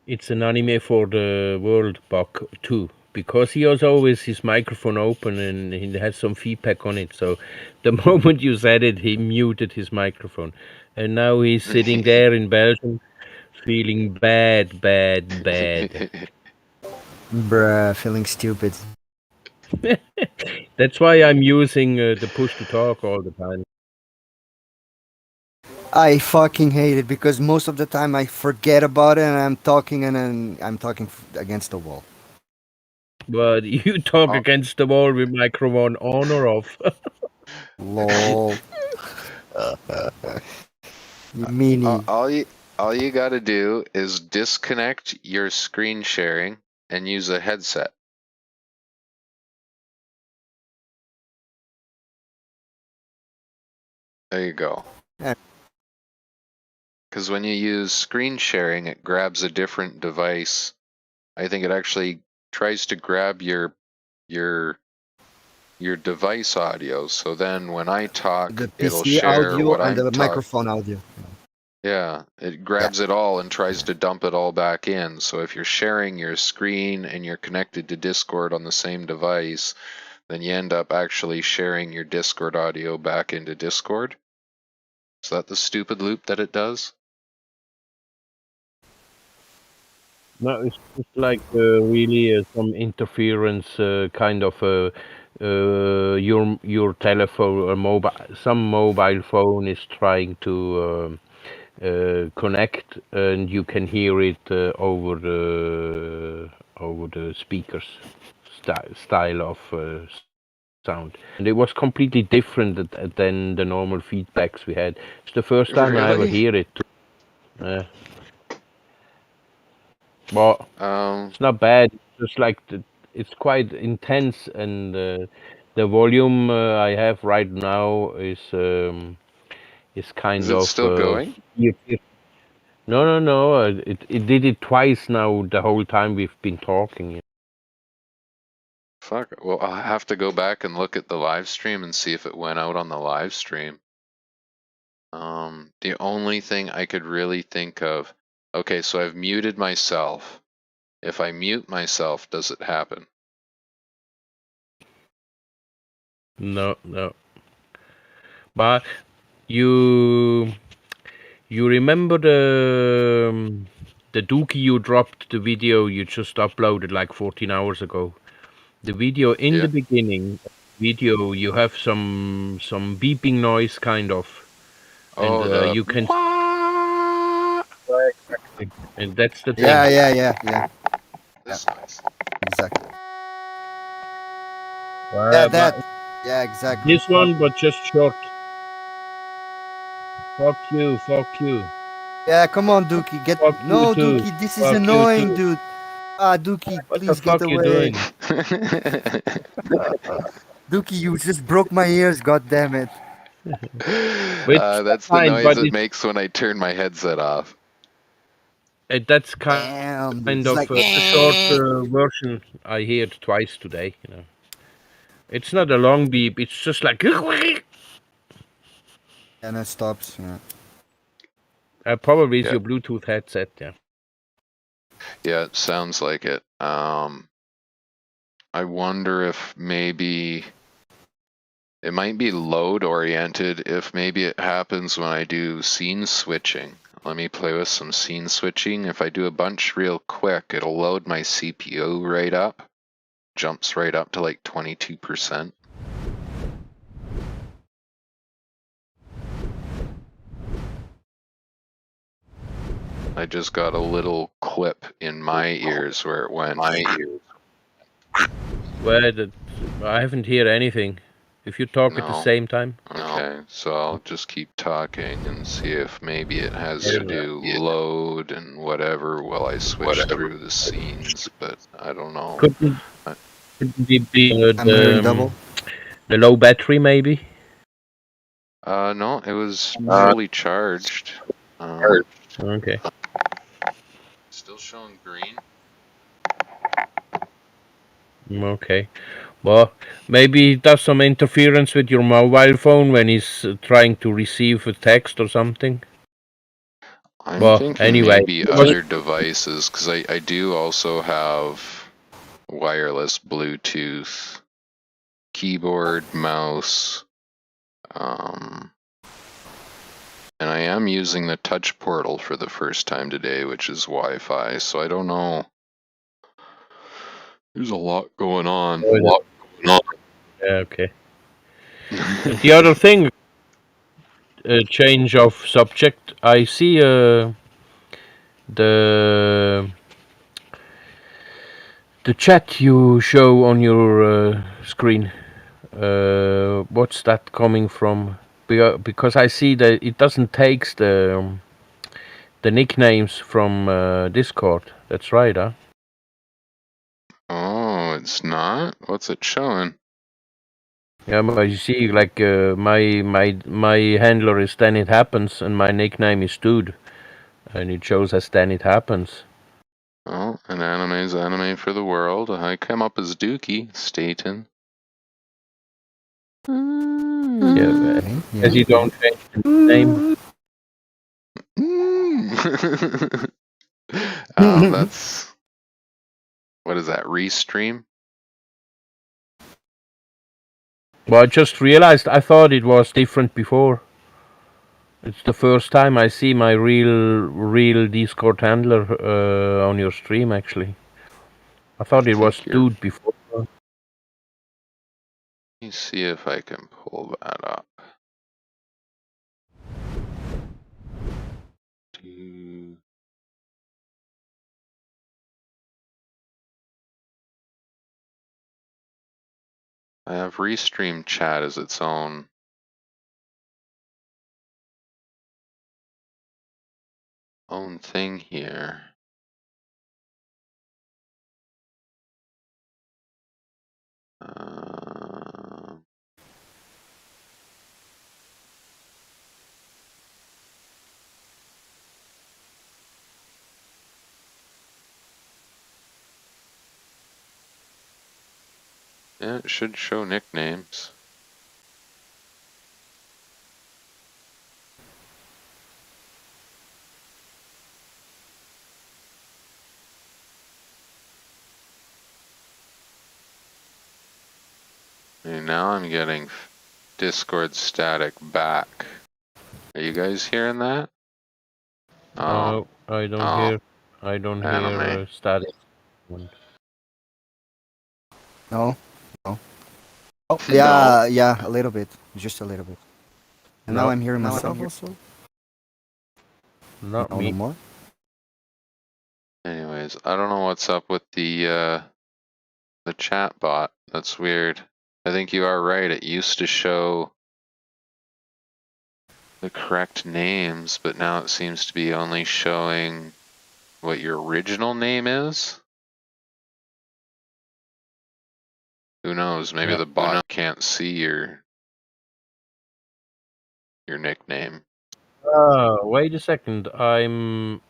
it's an anime for the world bug too, because he has always his microphone open and he has some feedback on it. So the moment you said it, he muted his microphone, and now he's sitting there in Belgium, feeling bad. Bruh, feeling stupid. That's why I'm using the push to talk all the time. I fucking hate it because most of the time I forget about it and I'm talking and then I'm talking against the wall. But you talk against the wall with microphone on or off. Lol. You meanie. All you got to do is disconnect your screen sharing and use a headset. There you go. Yeah. Because when you use screen sharing, it grabs a different device. I think it actually tries to grab your device audio. So then when I talk, The it'll PC share audio what and I'm the talking. microphone audio. Yeah, it grabs it all and tries to dump it all back in. So if you're sharing your screen and you're connected to Discord on the same device, then you end up actually sharing your Discord audio back into Discord. Is that the stupid loop that it does? No, it's just like really some interference, kind of your telephone or some mobile phone is trying to connect, and you can hear it over the speakers style of sound, and it was completely different than the normal feedbacks we had. It's the first time I ever Really? hear it. Well, it's not bad. It's just like it's quite intense, and the volume I have right now is kind Is it of still going? no. It did it twice now. The whole time we've been talking. Fuck. Well, I'll have to go back and look at the live stream and see if it went out on the live stream. The only thing I could really think of. Okay, so I've muted myself. If I mute myself, does it happen? No. But you remember the dookie you dropped, the video you just uploaded like 14 hours ago? The video in the beginning, you have some beeping noise kind of, and you can. And that's the thing. Yeah. This noise. Exactly. Yeah, that. Yeah, exactly. This one, but just short. Fuck you. Yeah, come on, Dookie. Fuck you too. Dookie, this is Fuck you annoying, too. dude. Ah, Dookie, What the please get fuck you away. doing? Dookie, you just broke my ears, god damn it. That's the noise it makes when I turn my headset off. That's Damn, dude. kind It's of like, a short version I heard twice today. It's not a long beep. It's just like. and it stops. Yeah. Probably it's your Bluetooth headset. Yeah. Yeah, it sounds like it. I wonder if maybe it might be load oriented, if maybe it happens when I do scene switching. Let me play with some scene switching. If I do a bunch real quick, it'll load my CPU right up. Jumps right up to like 22%. I just got a little clip in my ears where it went. I haven't heard anything. If you talk at the No. same time. Okay, so I'll just keep talking and see if maybe it has to do load and whatever while I switch through the scenes, but I don't know. Couldn't it be I'm hearing double. the low battery maybe? No, it was fully charged. Okay. Still showing green. Okay. Well, maybe he does some interference with your mobile phone when he's trying to receive a text or something. I'm thinking anyway, maybe other devices, because I do also have wireless Bluetooth, keyboard, mouse, and I am using the touch portal for the first time today, which is Wi-Fi, so I don't know. There's a lot going on. Yeah, okay. The other thing, change of subject, I see the chat you show on your screen. What's that coming from? Because I see that it doesn't take the nicknames from Discord. That's right, huh? Oh, it's not? What's it showing? Yeah, but you see, like my handler is Then It Happens, and my nickname is Dude, and it shows as Then It Happens. Oh, an anime's anime for the world. I come up as Dookie, Staten. Yeah, as you don't change the name. That's... What is that, Restream? Well, I just realized I thought it was different before. It's the first time I see my real Discord handler on your stream, actually. I thought it was Dude before. Let me see if I can pull that up. I have Restream chat as its own thing here. Yeah, it should show nicknames. And now I'm getting Discord static back. Are you guys hearing that? Oh, I don't hear. I don't hear static. No. Oh, yeah, yeah, a little bit. Just a little bit. And now I'm hearing myself also? Not me. No more? Anyways, I don't know what's up with the chat bot. That's weird. I think you are right. It used to show the correct names, but now it seems to be only showing what your original name is. Who knows? Maybe the bot can't see your nickname. Wait a second. I'm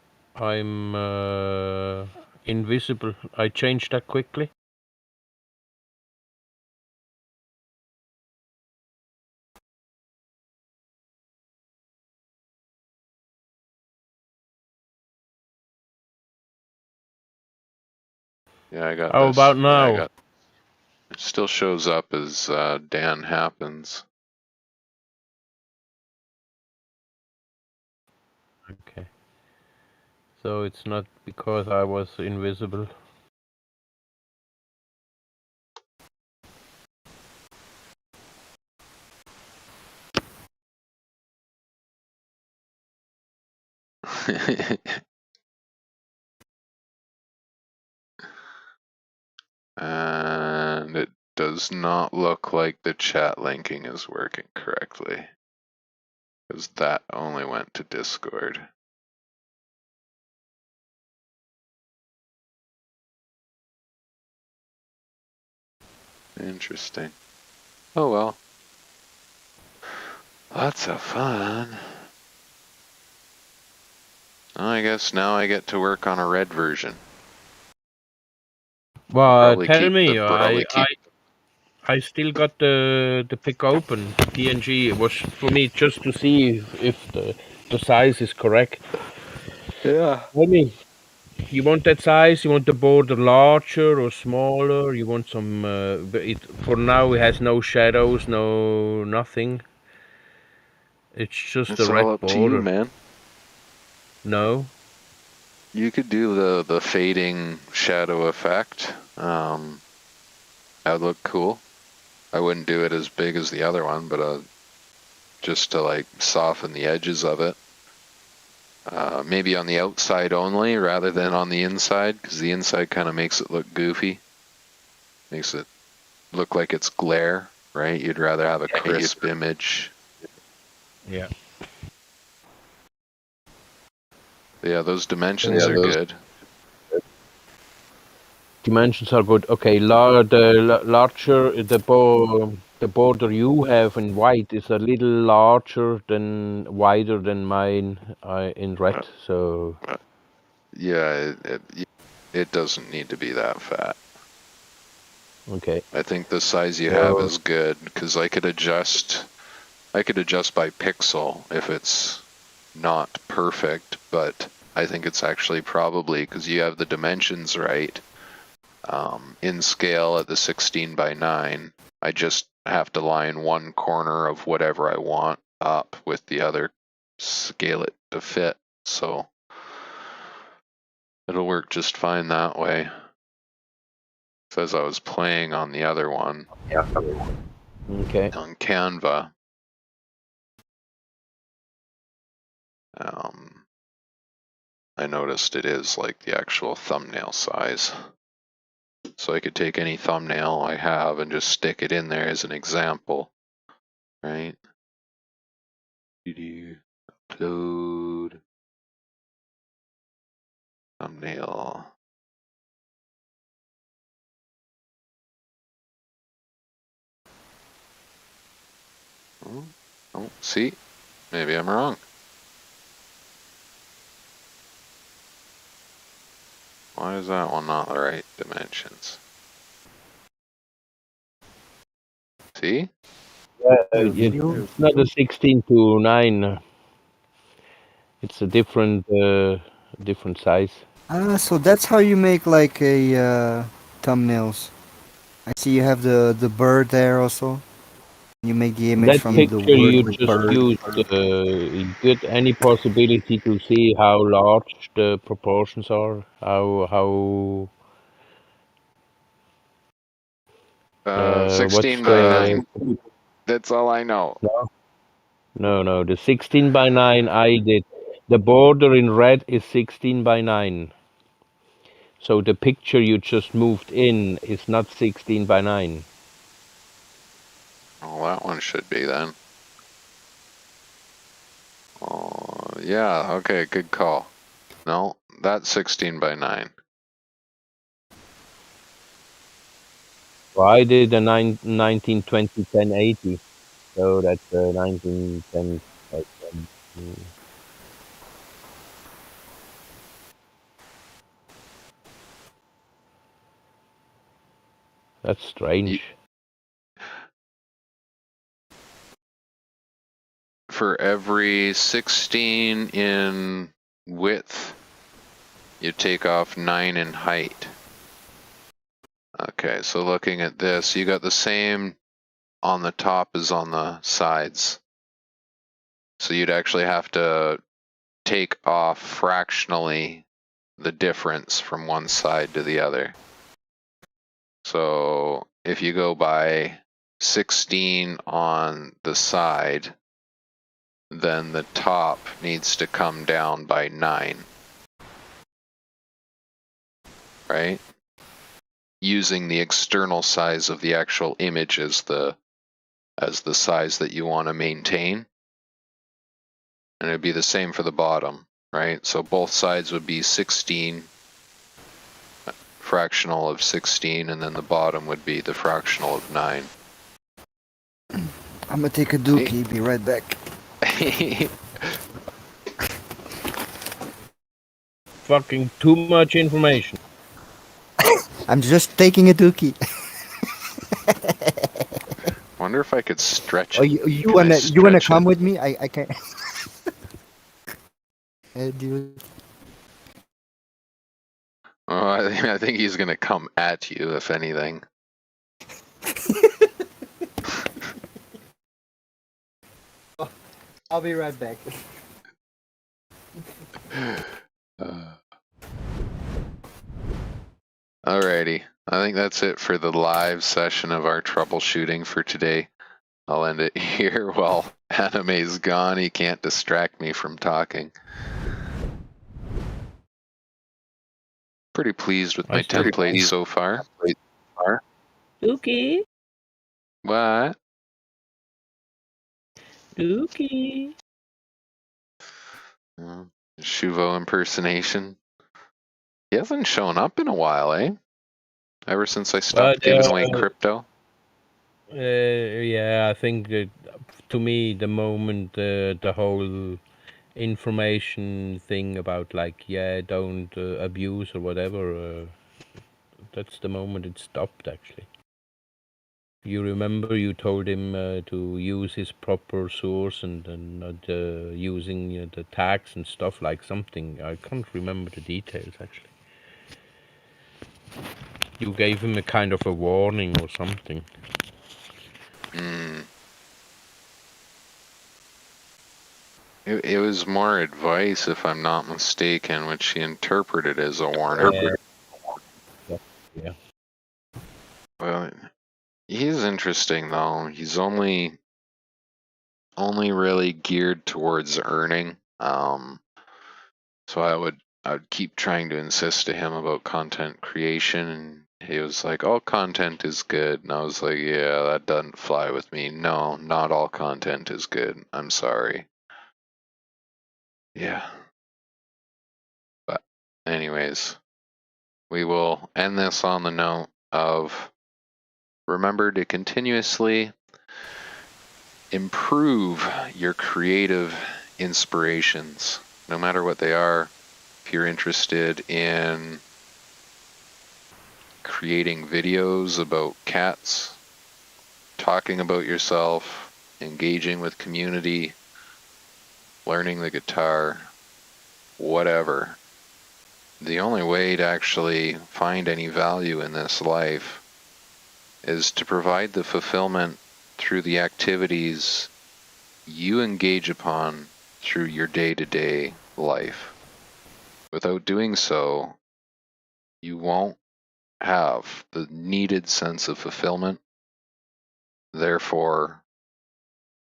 invisible. I changed that quickly. Yeah, I got How this. about now? Yeah, it still shows up as Dan Happens. Okay. So it's not because I was invisible. And it does not look like the chat linking is working correctly. Because that only went to Discord. Interesting. Oh well. Lots of fun. I guess now I get to work on a red version. Well, Probably tell keep me, the I still got the pick open, the PNG. It was for me just to see if the size is correct. Yeah. Tell me, you want that size? You want the border larger or smaller? You want some? For now, it has no shadows, no nothing. It's just It's a red all up to you, border. man. No. You could do the fading shadow effect. That would look cool. I wouldn't do it as big as the other one, but just to like soften the edges of it. Maybe on the outside only rather than on the inside, because the inside kind of makes it look goofy. Makes it look like it's glare, right? You'd rather have a crisp image. Yeah. Yeah, those dimensions are good. Dimensions are good. Okay, larger the border you have in white is a little larger than wider than mine in red. So Yeah, it doesn't need to be that fat. okay. I think the size you have is good because I could adjust by pixel if it's not perfect, but I think it's actually probably because you have the dimensions right. In scale at the 16 by 9, I just have to line one corner of whatever I want up with the other, scale it to fit. So it'll work just fine that way. As I was playing on the other one, Okay. on Canva, I noticed it is like the actual thumbnail size. So I could take any thumbnail I have and just stick it in there as an example, right? Upload thumbnail. Oh, see? Maybe I'm wrong. Why is that one not the right dimensions? See? It's not a 16 to 9. It's a different size. So that's how you make like a thumbnails. I see you have the bird there also. You make the image That from the picture word you with just bird. used, you get any possibility to see how large the proportions are? How 16 what's by the 9. That's all I know. No, the 16 by 9 I did. The border in red is 16 by 9. So the picture you just moved in is not 16 by 9. Well, that one should be then. Oh, yeah, okay, good call. No, that's 16 by 9. So I did a 1920 1080. So that's 1910 by 10. That's strange. For every 16 in width, you take off 9 in height. Okay, so looking at this, you got the same on the top as on the sides. So you'd actually have to take off fractionally the difference from one side to the other. So if you go by 16 on the side, then the top needs to come down by 9. Right? using the external size of the actual image as the size that you want to maintain. And it'd be the same for the bottom, right? So both sides would be 16, fractional of 16, and then the bottom would be the fractional of 9. I'm gonna take a dookie, be right back. Fucking too much information. I'm just taking a dookie. Wonder if I could stretch Oh, it. you Can I wanna stretch come it? with me? I can't. Dude. Oh, I think he's gonna come at you, if anything. I'll be right back. Alrighty, I think that's it for the live session of our troubleshooting for today. I'll end it here while Anime's gone. He can't distract me from talking. Pretty pleased with my template so far. Dookie. What? Dookie. Shuvo impersonation. He hasn't shown up in a while, eh? Ever since I stopped giving away crypto. Yeah, I think that to me the moment the whole information thing about like don't abuse or whatever, that's the moment it stopped actually. You remember you told him to use his proper source and not using the tags and stuff like something. I can't remember the details actually. You gave him a kind of a warning or something. It was more advice, if I'm not mistaken, which he interpreted as a warning. Yeah. Well, he's interesting though. He's only really geared towards earning. So I would keep trying to insist to him about content creation, and he was like, all content is good. And I was like, yeah, that doesn't fly with me. No, not all content is good. I'm sorry. Yeah. But anyways, we will end this on the note of remember to continuously improve your creative inspirations, no matter what they are. If you're interested in creating videos about cats, talking about yourself, engaging with community, learning the guitar, whatever, the only way to actually find any value in this life is to provide the fulfillment through the activities you engage upon through your day-to-day life. Without doing so, you won't have the needed sense of fulfillment. Therefore,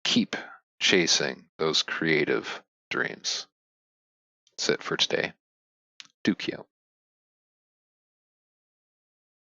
keep chasing those creative dreams. That's it for today. Dookie out.